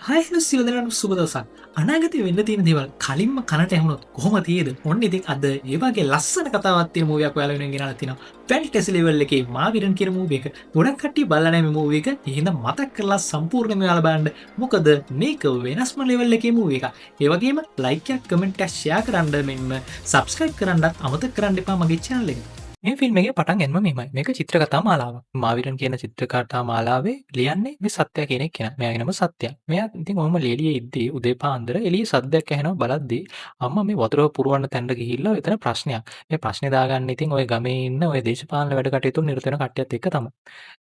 හයලු සිලදනට සුබදසක් අනාගත වෙන්න තියෙන දේවල් කලින්ම කනට ඇහුණොත් කොහොම තියද ඔන්න ඉතින් අද ඒවාගේ ලස්සන කතාවත්තිය මූවයක් ඔයාලගෙන ගෙන තින පැල් ටෙසිලිවල් එක මාවිරන් කිර මූව එක ගොඩක් කට්ටි බලනම මූව එක හිද මතක් කරලා සම්පූර්ණම යාල බන්ඩ මොකද මේක වෙනස්ම ලෙවල් එක මූව එක ඒවගේම ලයිකයක් කමෙන්ට් ෂයා කරන්න මෙන්ම සබස්ක්‍රයිබ් කරන්නත් අමතක් කරන්න එපා මගේ චානල එක මේ ෆිල්ම් එකේ පටන් ගැනීම මෙහෙමයි. මේක චිත්‍රකතා මාලාවක්. මාවිරන් කියන චිත්‍රකතා මාලාවේ ලියන්නේ මේ සත්‍ය කෙනෙක් කෙනා. මෙයාගේ නම සත්‍ය. මෙයා ඉතින් ඔහම ලේලියේ ඉද්දී උදේ පාන්දර එළියේ සද්දයක් ඇහෙනවා බලද්දී අම්මා මේ වතුර පුරවන්න තැනට ගිහිල්ලා එතන ප්‍රශ්නයක්. මේ ප්‍රශ්නේ දාගන්න ඉතින් ওই ගමේ ඉන්න ওই දේශපාලන වැඩ කටයුතු නිරත වෙන කට්ටියත් එක්ක තමයි.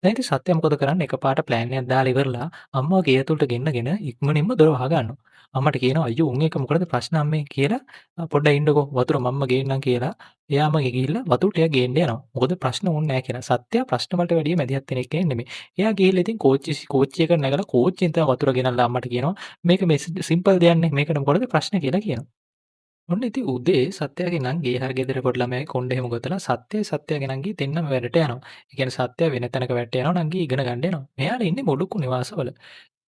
දැන් ඉතින් සත්‍ය මොකද කරන්නේ? එකපාරට ප්ලෑන් එකක් දාලා ඉවරලා අම්මව ගේ ඇතුළට ගෙන්නගෙන ඉක්මනින්ම දොර වහ ගන්නවා. අම්මට කියනවා අයියෝ උන් එක මොකටද ප්‍රශ්න අම්මේ කියලා පොඩ්ඩක් ඉන්නකෝ වතුර මම්ම ගේන්නම් කියලා එයාම ගිහිල්ලා වතුර ටික ගේන්න යනවා. මොකද ප්‍රශ්න ඕනේ නැහැ කියලා. සත්‍යය ප්‍රශ්න වලට වැඩිය මැදිහත් වෙන එක නෙමෙයි. එයා ගිහිල්ලා ඉතින් කෝච්චියක නැගලා කෝච්චියෙන් තමයි වතුර ගෙනල්ලා අම්මට කියනවා මේක මේ සිම්පල් දෙයක් නේ මේකට මොකටද ප්‍රශ්න කියලා කියනවා. ඔන්න ඉතින් උදේ සත්‍යගේ නම් ගේ හර ගෙදර පොඩි ළමයි කොණ්ඩේ එහෙම ගොතලා සත්‍යගේ නංගි දෙන්නම වැඩට යනවා. ඒ කියන්නේ සත්‍ය වෙන තැනක වැඩට යනවා නංගි ඉගෙන ගන්න යනවා. මෙයාලා ඉන්නේ මොඩුක්කු නිවාසවල.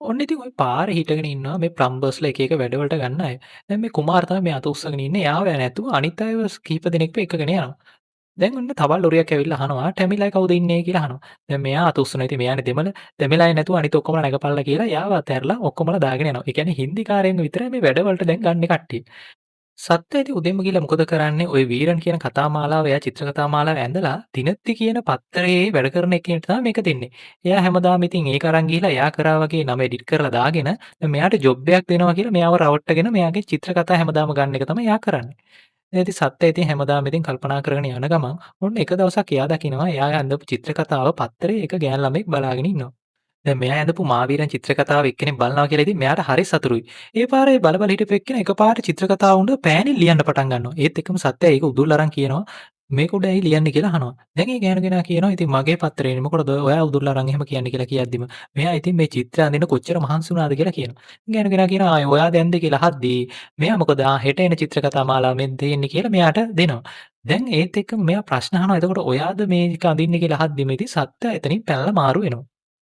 ඔන්න ඉතින් ওই පාරේ හිටගෙන ඉන්නවා මේ ප්ලම්බර්ස්ලා එක එක වැඩවලට ගන්න අය. දැන් මේ කුමාර තමයි මේ අත උස්සගෙන ඉන්නේ. එයාව නැතුව අනිත් අයව කීප දෙනෙක්ව එකගෙන යනවා. දැන් ඔන්න තවල් ලොරියක් ඇවිල්ලා අහනවා ටැමිලයි කවුද ඉන්නේ කියලා අහනවා. දැන් මෙයා අත උස්සනවා. ඉතින් මෙයානේ දෙමළ ටැමිලයි නැතුව අනිත් ඔක්කොම නැගපල්ලා කියලා එයාව අතහැරලා ඔක්කොමලා දාගෙන යනවා. ඒ කියන්නේ හින්දි කාරයෙන් විතරයි මේ වැඩවලට දැන් ගන්න කට්ටිය. සත්‍ය ඉතින් උදේම ගිහලා මොකද කරන්නේ? ওই වීරන් කියන කතා මාලාව එයා චිත්‍ර කතා මාලාව ඇඳලා දිනත්ති කියන පත්තරේ වැඩ කරන එකෙන් තමයි මේක දෙන්නේ. එයා හැමදාම ඉතින් ඒක අරන් ගිහලා එයා කරා වගේ නම එඩිට් කරලා දාගෙන දැන් මෙයාට ජොබ් එකක් දෙනවා කියලා මෙයාව රවට්ටගෙන මෙයාගේ චිත්‍ර කතා හැමදාම ගන්න එක තමයි එයා කරන්නේ. දැන් ඉතින් සත්‍ය ඉතින් හැමදාම ඉතින් කල්පනා කරගෙන යන ගමන් ඔන්න එක දවසක් එයා දකිනවා එයා ඇඳපු චිත්‍ර කතාව පත්තරේ එක ගෑන් ළමෙක් බලාගෙන ඉන්නවා. දැන් මෙයා ඇඳපු මාවීරන් චිත්‍ර කතාව එක්කෙනෙක් බලනවා කියලා ඉතින් මෙයාට හරි සතුටුයි. ඒ පාරේ බල බල හිටපු එක්කෙනා එකපාරට චිත්‍ර කතාව උඩ පෑනින් ලියන්න පටන් ගන්නවා. ඒත් එක්කම සත්‍යය ඒක උදුල් අරන් කියනවා මේක උඩ ඇයි ලියන්නේ කියලා අහනවා. දැන් ඒ ගෑනු කෙනා කියනවා ඉතින් මගේ පත්‍රේනේ මොකටද ඔයා උදුල් අරන් එහෙම කියන්නේ කියලා කියද්දිම මෙයා ඉතින් මේ චිත්‍ර අඳින්න කොච්චර මහන්සි වුණාද කියලා කියනවා. ගෑනු කෙනා කියනවා ආයේ ඔයා දැන්ද කියලා අහද්දී මෙයා මොකද හෙට එන චිත්‍ර කතා මාලාව මෙන් දෙන්නේ කියලා මෙයාට දෙනවා. දැන් ඒත් එක්කම මෙයා ප්‍රශ්න අහනවා. එතකොට ඔයාද මේක අඳින්නේ කියලා අහද්දිම ඉතින් සත්‍යය එතනින් පැනලා මාරු වෙනවා.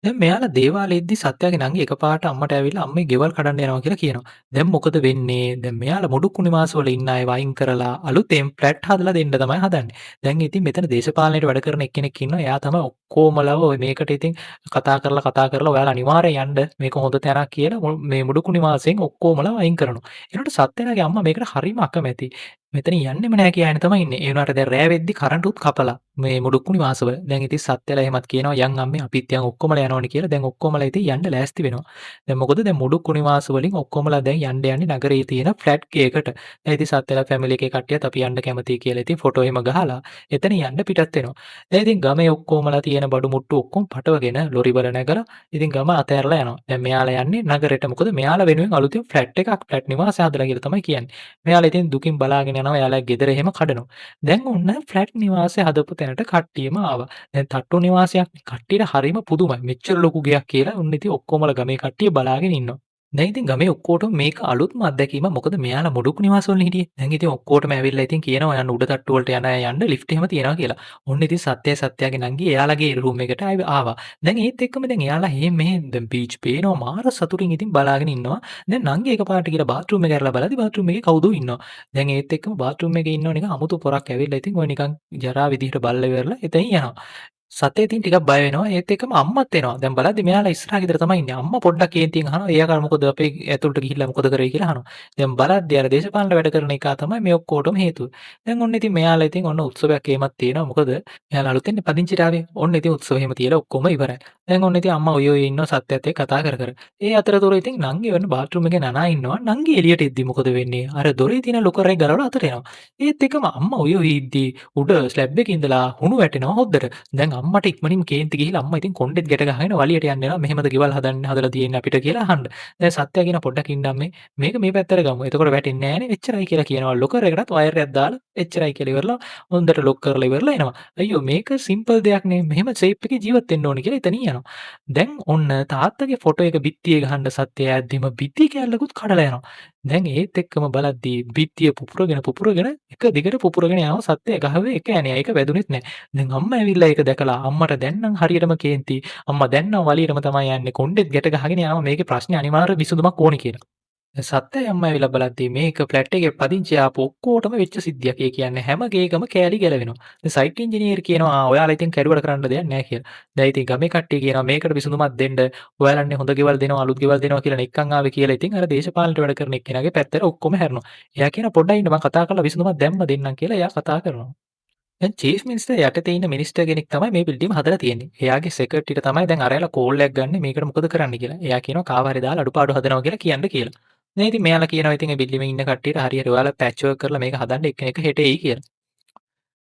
දැන් මෙයාලා දේවාලේ ඉද්දි සත්‍යාගේ නංගි එකපාරට අම්මට ඇවිල්ලා අම්මේ ගෙවල් කඩන්න යනවා කියලා කියනවා. දැන් මොකද වෙන්නේ? දැන් මෙයාලා මුඩුක්කු නිවාසවල ඉන්න අය වයින් කරලා අලුතෙන් ෆ්ලැට් හදලා දෙන්න තමයි හදන්නේ. දැන් ඉතින් මෙතන දේශපාලනයට වැඩ කරන එක්කෙනෙක් ඉන්නවා. එයා තමයි ඔක්කොමලව ඔය මේකට ඉතින් කතා කරලා ඔයාලා අනිවාර්යෙන් යන්න මේක හොඳ තැනක් කියලා මේ මුඩුක්කු නිවාසයෙන් ඔක්කොමලා වයින් කරනවා. ඒනට සත්‍යනාගේ අම්මා මේකට හරිම අකමැති. මෙතන යන්නෙම නැහැ කියාගෙන තමයි ඉන්නේ. ඒ වුණාට දැන් රෑ වෙද්දි කරන්ට් උත් කපලා මේ මුඩුක්කු නිවාසවල. දැන් ඉතින් සත්‍යලා එහෙමත් කියනවා යන් අම්මේ අපිත් යන් ඔක්කොමලා යනවනේ කියලා. දැන් ඔක්කොමලා ඉතින් යන්න ලෑස්ති වෙනවා. දැන් මොකද දැන් මුඩුක්කු නිවාස වලින් ඔක්කොමලා දැන් යන්නේ නගරයේ තියෙන ෆ්ලැට් එකකට. දැන් ඉතින් සත්‍යලා ෆැමිලි එකේ කට්ටියත් අපි යන්න කැමතියි කියලා ඉතින් ෆොටෝ එහෙම ගහලා එතන යන්න පිටත් වෙනවා. දැන් ඉතින් ගමේ ඔක්කොමලා තියෙන බඩු මුට්ටු ඔක්කොම පටවගෙන ලොරි වල නැගලා ඉතින් ගම අතහැරලා යනවා. දැන් මෙයාලා යන්නේ නගරෙට. මොකද මෙයාලා වෙනුවෙන් අලුතින් ෆ්ලැට් එකක් ෆ්ලැට් නිවාසය හදලා කියලා තමයි කියන්නේ. මෙයාලා ඉතින් දුකින් බලාගෙන යනවා. එයාලා ගෙදර එහෙම කඩනවා. දැන් ඔන්න ෆ්ලැට් නිවාසය හදපු තැනට කට්ටියම ආවා. දැන් තට්ටු නිවාසයක් කට්ටියට හරිම පුදුමයි. මෙච්චර ලොකු ගෙයක් කියලා උන් ඉතින් ඔක්කොමලා ගමේ කට්ටිය බලාගෙන ඉන්නවා. දැන් ඉතින් ගමේ ඔක්කොටම මේක අලුත්ම අත්දැකීම. මොකද මෙයාලා මුඩුක් නිවාසවල හිටියේ. දැන් ඉතින් ඔක්කොටම ඇවිල්ලා ඉතින් කියනවා යන්න උඩ තට්ටු වලට යන්න යන්න ලිෆ්ට් එහෙම තියනවා කියලා. ඔන්න ඉතින් සත්‍යගේ නංගි එයාලගේ රූම් එකට ආවා. දැන් ඒත් එක්කම දැන් එයාලා මෙහෙ දැන් බීච් පේනවා මාර සතුටින් ඉතින් බලාගෙන ඉන්නවා. දැන් නංගි එකපාරට ගිහලා බාත්රූම් එක ඇරලා බලද්දි බාත්රූම් එකේ කවුදෝ ඉන්නවා. දැන් ඒත් එක්කම බාත්රූම් එකේ ඉන්නව නිකන් අමුතු පොරක් ඇවිල්ලා ඉතින් ඔය නිකන් ජරා විදිහට බල්ල ඉවරලා එතෙන් යනවා. සතේ ඉතින් ටිකක් බය වෙනවා. ඒත් එක්කම අම්මත් එනවා. දැන් බලද්දි මෙයාලා ඉස්සරහ ගෙදර තමයි ඉන්නේ. අම්මා පොඩ්ඩක් කේන්තියෙන් අහනවා. එයා මොකද අපේ ඇතුළට ගිහිල්ලා මොකද කරේ කියලා අහනවා. දැන් බලද්දි අර දේශපාලන වැඩ කරන එක තමයි මේ ඔක්කොටම හේතුව. දැන් ඔන්න ඉතින් මෙයාලා ඉතින් ඔන්න උත්සවයක් එහෙමත් තියෙනවා. මොකද මෙයාලා අලුතෙන් පදිංචිට ආවේ. ඔන්න ඉතින් උත්සව එහෙම තියලා ඔක්කොම ඉවරයි. දැන් ඔන්න ඉතින් අම්මා ඔය ඉන්නවා සත්‍යත් එක්ක කතා කර කර. ඒ අතරතුර ඉතින් නංගි වෙන බාත්රූම් එකේ නනා ඉන්නවා. නංගි එළියට එද්දි මොකද වෙන්නේ? අර දොරේ තියෙන ලොකරේ ගලවලා අතට එනවා. ඒත් එක්කම අම්මා ඔය ඉද්දි උඩ ස්ලැබ් එකේ ඉඳලා හුණු වැටෙනවා හොද්දට. දැන් අම්මට ඉක්මනින් කේන්ති ගිහිල්ලා අම්මා ඉතින් කොණ්ඩෙත් ගැට ගහගෙන වලියට යන්න එනවා. මෙහෙමද ගෙවල් හදලා තියෙන්නේ අපිට කියලා අහන්න. දැන් සත්‍ය කියන පොඩ්ඩක් ඉන්නම්මේ මේක මේ පැත්තට ගමු. එතකොට වැටෙන්නේ නැහනේ. එච්චරයි කියලා කියනවා. ලොකර් එකටත් වයර් එකක් දාලා එච්චරයි කියලා ඉවරලා හොඳට ලොක් කරලා ඉවරලා එනවා. අයියෝ මේක සිම්පල් දෙයක් නේ. මෙහෙම ෂේප් එකේ ජීවත් වෙන්න ඕනේ කියලා එතනින් යනවා. දැන් ඔන්න තාත්තගේ ෆොටෝ එක බිත්තියේ ගහන්න සත්‍ය ඇද්දිම බිත්ති කැල්ලකුත් කඩලා යනවා. දැන් ඒත් එක්කම බලද්දී බිත්තිය පුපුරගෙන එක දිගට පුපුරගෙන යනවා සත්‍යය ගහුවේ එක යන්නේ. ඒක වැදුනෙත් නෑ. දැන් අම්මා ඇවිල්ලා ඒක දැකලා අම්මට දැන් නම් හරියටම කේන්ති. අම්මා දැන් නම් වලියටම තමයි යන්නේ. කොණ්ඩෙත් ගැට ගහගෙන යනවා මේකේ ප්‍රශ්නේ අනිවාර්ය විසඳුමක් ඕනේ කියලා. සත්‍යයි අම්මා ඇවිල්ලා බලද්දී මේක ෆ්ලැට් එකේ පදිංචි ආපු ඔක්කොටම වෙච්ච සිද්ධියක්. ඒ කියන්නේ හැම ගේකම කෑලි ගැලවෙනවා. දැන් සයිට් ඉංජිනේර් කියනවා ඔයාලා ඉතින් කැඩුවට කරන්න දෙයක් නැහැ කියලා. දැන් ඉතින් ගමේ කට්ටිය කියනවා මේකට විසඳුමක් දෙන්න. ඔයාලන්නේ හොඳ ගෙවල් දෙනවා අලුත් ගෙවල් දෙනවා කියලා නික්කන් ආවේ කියලා. ඉතින් අර දේශපාලනට වැඩ කරන එක්කෙනාගේ පැත්තට ඔක්කොම හැරෙනවා. එයා කියනවා පොඩ්ඩක් ඉන්න මම කතා කරලා විසඳුමක් දැම්ම දෙන්නම් කියලා එයා කතා කරනවා. දැන් චීෆ් මිනිස්ටර් යටතේ ඉන්න මිනිස්ටර් කෙනෙක් තමයි මේ බිල්ඩින්ගම හදලා තියෙන්නේ. එයාගේ සෙක්‍රටරිට තමයි දැන් අරයලා කෝල් එකක් ගන්න මේකට මොකද කරන්න කියලා. එයා කියනවා කාව හරි දාලා අඩුපාඩු හදනවා කියලා කියන්න කියලා. දැන් ඉතින් මෙයාලා කියනවා ඉතින් මේ බිල්ඩින්ගේ ඉන්න කට්ටියට හරියට ඔයාලා පැච් වර්ක් කරලා මේක හදන්න එක්කෙනෙක් හෙට එයි කියලා.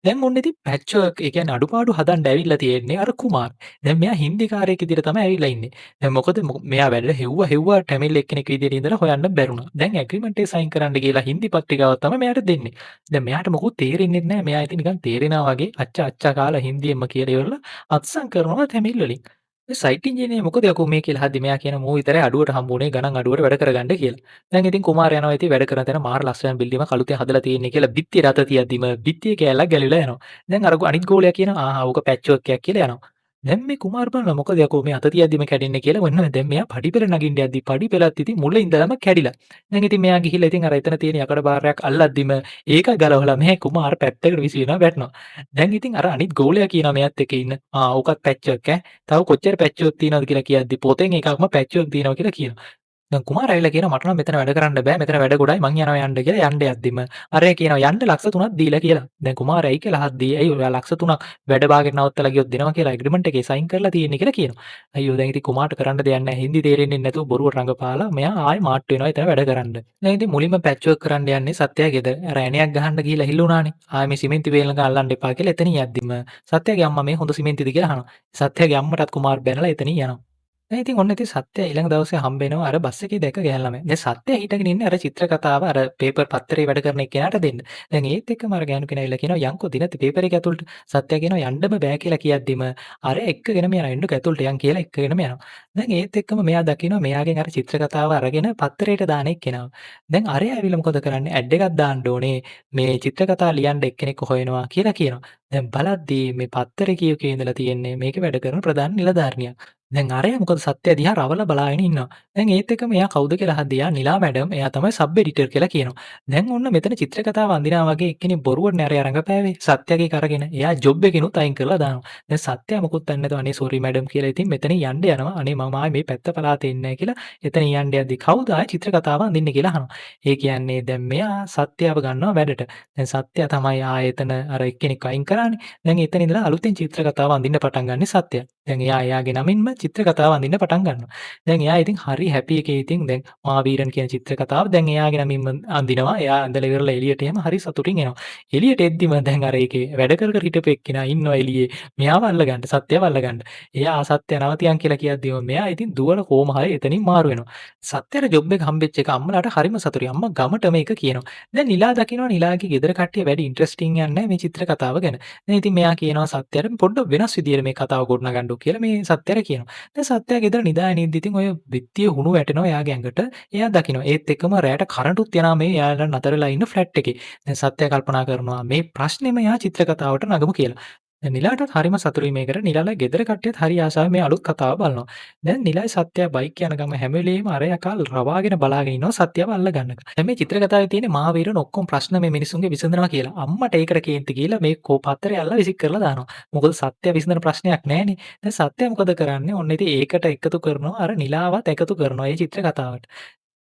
දැන් ඔන්න ඉතින් පැච් වර්ක් ඒ කියන්නේ අඩුපාඩු හදන්න ඇවිල්ලා තියෙන්නේ අර කුමාර්. දැන් මෙයා හින්දිකාරයෙක් විදිහට තමයි ඇවිල්ලා ඉන්නේ. දැන් මොකද මෙයා වැඩ හෙව්වා ටැමිල් එක්කෙනෙක් විදිහට ඉඳලා හොයන්න බැරුණා. දැන් ඇග්‍රීමන්ට් එක සයින් කරන්න ගිහලා හින්දි පත්‍රිකාවක් තමයි මෙයාට දෙන්නේ. දැන් මෙයාට මොකුත් තේරෙන්නේ නැහැ. මෙයා ඉතින් නිකන් තේරෙනා වගේ අච්චා කාලා හින්දියෙන්ම කියලා ඉවරලා අත්සන් කරනවා තැමිල් වලින්. සයිට් ඉංජිනේර මොකද යකෝ මේ කියලා හද්දි මෙයා කියන මූ විතරයි අඩුවට හම්බුනේ ගණන් අඩුවට වැඩ කරගන්න කියලා. දැන් ඉතින් කුමාරයා යනවා ඉතින් වැඩ කරන තැන මාර ලස්සන බිල්ඩින්ගක් අලුතෙන් හදලා තියෙන්නේ කියලා බිත්තිය රත තියද්දිම බිත්තිය කෑල්ලක් ගැලවිලා යනවා. දැන් අර අනිත් ගෝලයා කියනවා ඕක පැච් වර්ක් එකක් කියලා යනවා. දැන් මේ කුමාර් බලනවා මොකද යකෝ මේ අත තියද්දිම කැඩෙන්නේ කියලා වෙනවා. දැන් මෙයා පඩිපෙළ නගින්න යද්දි පඩිපෙළත් ඉතින් මුල ඉඳලම කැඩිලා. දැන් ඉතින් මෙයා ගිහිල්ලා ඉතින් අර එතන තියෙන යකඩ බාරයක් අල්ලද්දිම ඒක ගලවලා මෙහේ කුමාර් පැත්තකට විසිනවා වැටෙනවා. දැන් ඉතින් අර අනිත් ගෝලයා කියනවා මෙයාත් එක්ක ඉන්න ඕකත් පැච් වර්ක් ඈ තව කොච්චර පැච් වර්ක් තියෙනවද කියලා කියද්දි පොතෙන් එකක්ම පැච් වර්ක් තියෙනවා කියලා කියනවා. දැන් කුමාරයා ඇවිල්ලා කියනවා මට නම් මෙතන වැඩ කරන්න බෑ මෙතන වැඩ ගොඩයි මං යනවා යන්න කියලා යන්න යද්දිම අරයා කියනවා යන්න ලක්ෂ 3ක් දීලා කියලා. දැන් කුමාරයා ඇයි කියලා අහද්දී ඇයි ඔයා ලක්ෂ 3ක් වැඩ බාගෙට නවත්තලා ගියොත් දෙනවා කියලා ඇග්‍රීමන්ට් එකේ සයින් කරලා තියෙන්නේ කියලා කියනවා. අයියෝ දැන් ඉතින් කුමාරට කරන්න දෙයක් නැහැ හින්දි තේරෙන්නේ නැතුව බොරුව රඟපාලා මෙයා ආයෙ මාට්ටු වෙනවා එතන වැඩ කරන්න. දැන් ඉතින් මුලින්ම පැච් වර්ක් කරන්න යන්නේ සත්‍යයා ගෙදර. අර ඇණයක් ගහන්න ගිහිල්ලා හිල්ලුණානේ. ආයෙ මේ සිමෙන්ති වේලක අල්ලන්න එපා කියලා එතනින් යද්දිම සත්‍යයාගේ අම්මා මේ හොඳ සිමෙන්තිද කියලා අහනවා. සත්‍යයාගේ අම්මටත් කුමාර් බැනලා එතනින් යනවා. දැන් ඉතින් ඔන්න ඉතින් සත්‍ය ඊළඟ දවසේ හම්බ වෙනවා අර බස් එකේ දැක ගෑන් ළමයා. දැන් සත්‍ය හිටගෙන ඉන්නේ අර චිත්‍ර කතාව අර පේපර් පත්තරේ වැඩ කරන එක්කෙනාට දෙන්න. දැන් ඒත් එක්කම අර ගෑනු කෙනා ඇවිල්ලා කියනවා යන්කෝ දිනති පේපර් එක ඇතුළට. සත්‍ය කියනවා යන්නම බෑ කියලා කියද්දිම අර එක්කගෙනම යනවා එන්නකෝ ඇතුළට යන් කියලා එක්කගෙනම යනවා. දැන් ඒත් එක්කම මෙයා දකිනවා මෙයාගෙන් අර චිත්‍ර කතාව අරගෙන පත්තරේට දාන එක්කෙනාව. දැන් අරයා ඇවිල්ලා මොකද කරන්නේ ඇඩ් එකක් දාන්න ඕනේ මේ චිත්‍ර කතා ලියන්න එක්කෙනෙක් හොයනවා කියලා කියනවා. දැන් බලද්දී මේ පත්තරේ කියකේ ඉඳලා තියෙන්නේ මේකේ වැඩ කරන ප්‍රධාන නිලධාරිනියක්. දැන් අරයා මොකද සත්‍ය දිහා රවලා බලාගෙන ඉන්නවා. දැන් ඒත් එක්කම එයා කවුද කියලා අහද්දී එයා නිලා මැඩම් එයා තමයි සබ් එඩිටර් කියලා කියනවා. දැන් ඔන්න මෙතන චිත්‍ර කතාව අඳිනා වගේ එක්කෙනෙක් බොරුවට නෑ අරයා රඟපෑවේ. සත්‍යගේ කරගෙන එයා ජොබ් එකකිනුත් අයින් කරලා දානවා. දැන් සත්‍ය මොකුත් දන්නේ නැතුව අනේ සෝරි මැඩම් කියලා ඉතින් මෙතනින් යන්න යනවා. අනේ මම ආයේ මේ පැත්ත පලාතේ ඉන්නේ නැහැ කියලා එතනින් යන්න යද්දී කවුද ආයේ චිත්‍ර කතාව අඳින්නේ කියලා අහනවා. ඒ කියන්නේ දැන් මෙයා සත්‍යව ගන්නවා වැඩට. දැන් සත්‍ය තමයි ආයේ එතන අර එක්කෙනෙක් අයින් කරානේ. දැන් එතන ඉඳලා අලුතෙන් චිත්‍ර කතාව අඳින්න පටන් ගන්නේ සත්‍යය. දැන් එයා එයාගේ නමින්ම චිත්‍ර කතාව අඳින්න පටන් ගන්නවා. දැන් එයා ඉතින් හරි හැපි එකේ ඉතින් දැන් මහාවීරන් කියන චිත්‍ර කතාව දැන් එයාගේ නමින්ම අඳිනවා. එයා ඇඳලා ඉවරලා එළියට එහම හරි සතුටින් එනවා. එළියට එද්දිම දැන් අර ඒකේ වැඩ කර හිටපු එක්කිනා ඉන්නවා එළියේ. මෙයාව අල්ලගන්න, සත්‍යව අල්ලගන්න. එයා සත්‍ය නවතියන් කියලා කියද්දිම මෙයා ඉතින් දුවල කොහම හරි එතනින් මාරු වෙනවා. සත්‍යයට ජොබ් එක හම්බෙච්ච එක අම්මලාට හරිම සතුටුයි. අම්මා ගමට මේක කියනවා. දැන් නිලා දකිනවා නිලාගේ ගෙදර කට්ටිය වැඩි ඉන්ට්‍රස්ටිං යන්නේ මේ චිත්‍ර කතාව ගැන. දැන් ඉතින් මෙයා කියනවා සත්‍යයට පොඩ්ඩක් වෙනස් විදියට මේ කතාව ගොඩනගන්නු කියලා මේ සත්‍යයට කියනවා. දැන් සත්‍යයා ගෙදර නිදාගෙන ඉඳි ඉතින් ඔය බිත්තිය හුණු වැටෙනවා එයාගේ ඇඟට. එයා දකිනවා. ඒත් එක්කම රැයට කරන්ටුත් යනවා මේ එයාලා නතරලා ඉන්න ෆ්ලැට් එකේ. දැන් සත්‍යයා කල්පනා කරනවා මේ ප්‍රශ්නේම එයා චිත්‍ර කතාවට නගමු කියලා. දැන් නිලාටත් හරිම සතුටුයි මේකට. නිලාලා ගෙදර කට්ටියත් හරි ආසාවෙන් මේ අලුත් කතාව බලනවා. දැන් නිලයි සත්‍යයා බයික් යන ගම හැම වෙලේම අර යකා රවාගෙන බලාගෙන ඉන්නවා සත්‍යව අල්ල ගන්නක. දැන් මේ චිත්‍ර කතාවේ තියෙන මහාවීරන් ඔක්කොම ප්‍රශ්න මේ මිනිසුන්ගේ විසඳනවා කියලා. අම්මට ඒකට කේන්ති කියලා මේ පත්තරේ අල්ලලා විසික් කරලා දානවා. මොකද සත්‍ය විසඳන ප්‍රශ්නයක් නැහැනේ. දැන් සත්‍ය මොකද කරන්නේ? ඔන්න ඉතින් ඒකට එකතු කරනවා අර නිලාවත් එකතු කරනවා මේ චිත්‍ර කතාවට.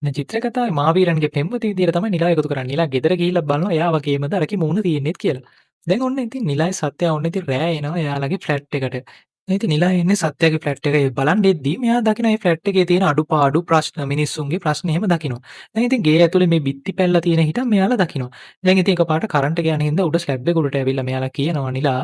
දැන් චිත්‍ර කතාවේ මහාවීරන්ගේ පෙම්වතිය විදියට තමයි නිලා එකතු කරන්නේ. නිලා ගෙදර ගිහිල්ලා බලනවා එයා වගේමද අරකේ මූණ තියෙන්නේත් කියලා. දැන් ඔන්න ඉතින් නිලයි සත්‍යය ඔන්න ඉතින් රෑ එනවා එයාලගේ ෆ්ලැට් එකට. දැන් ඉතින් නිලා එන්නේ සත්‍යගේ ෆ්ලැට් එක බලන් ඉද්දී මෙයා දකින මේ ෆ්ලැට් එකේ තියෙන අඩුපාඩු ප්‍රශ්න මිනිස්සුන්ගේ ප්‍රශ්න එහෙම දකිනවා. දැන් ඉතින් ගේ ඇතුලේ මේ බිත්ති පැල්ලලා තියෙන හිටන් මෙයාලා දකිනවා. දැන් ඉතින් එකපාරට කරන්ට් එක යන හින්දා උඩ ස්ලැබ් එක උඩට ඇවිල්ලා මෙයාලා කියනවා නිලා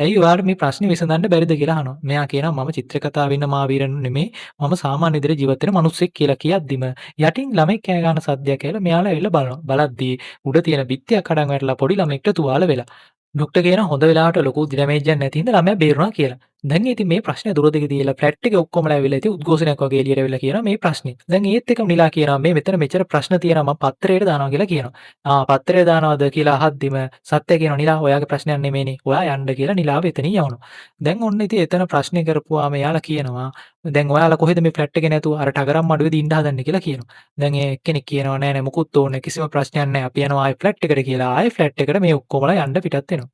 ඇයි ඔයාලට මේ ප්‍රශ්නේ විසඳන්න බැරිද කියලා අහනවා. මෙයා කියනවා මම චිත්‍ර කතාවේ ඉන්න මාවීරන් නෙමෙයි මම සාමාන්‍ය විදිහට ජීවත් වෙන මිනිස්සෙක් කියලා කියද්දිම යටින් ළමෙක් කෑ ගන්න සද්දයක් ඇවිල්ලා මෙයාලා ඇවිල්ලා බලනවා. බලද්දී උඩ තියෙන බිත්තියක් කඩන් වැටලා පොඩි ළමෙක්ට තුවාල වෙලා. ඩොක්ටර් කියනවා හොඳ වෙලාවට ලොකු ඩැමේජ් එකක් නැති හින්දා ළමයා බේරුණා කියලා. දැන් ඉතින් මේ ප්‍රශ්නේ දුර දිග තියලා ෆ්ලැට් එකේ ඔක්කොමලා ඇවිල්ලා ඉතින් උද්ඝෝෂණයක් වගේ එළියට ඇවිල්ලා කියනවා මේ ප්‍රශ්නේ. දැන් ඒත් එක්කම නිලා කියනවා මේ මෙතන මෙච්චර ප්‍රශ්න තියෙනවා මම පත්තරේට දානවා කියලා කියනවා. පත්තරේ දානවද කියලා අහද්දිම සත්‍ය කියනවා නිලා ඔයාගේ ප්‍රශ්නයක් නෙමෙයිනේ. ඔයා යන්න කියලා නිලාව එතනින් යවනවා. දැන් ඔන්න ඉතින් එතන ප්‍රශ්නේ කරපුවාම එයාලා කියනවා දැන් ඔයාලා කොහෙද මේ ෆ්ලැට් එකේ නැතුව අර ටගරම් මඩුවේදී ඉන්න හදන්නේ කියලා කියනවා. දැන් ඒ එක්කෙනෙක් කියනවා නෑ නෑ මුකුත් ඕනේ කිසිම ප්‍රශ්නයක් නෑ අපි යනවා ආයෙ ෆ්ලැට් එකට කියලා. ආයෙ ෆ්ලැට් එකට මේ ඔක්කොමලා යන්න පිටත් වෙනවා.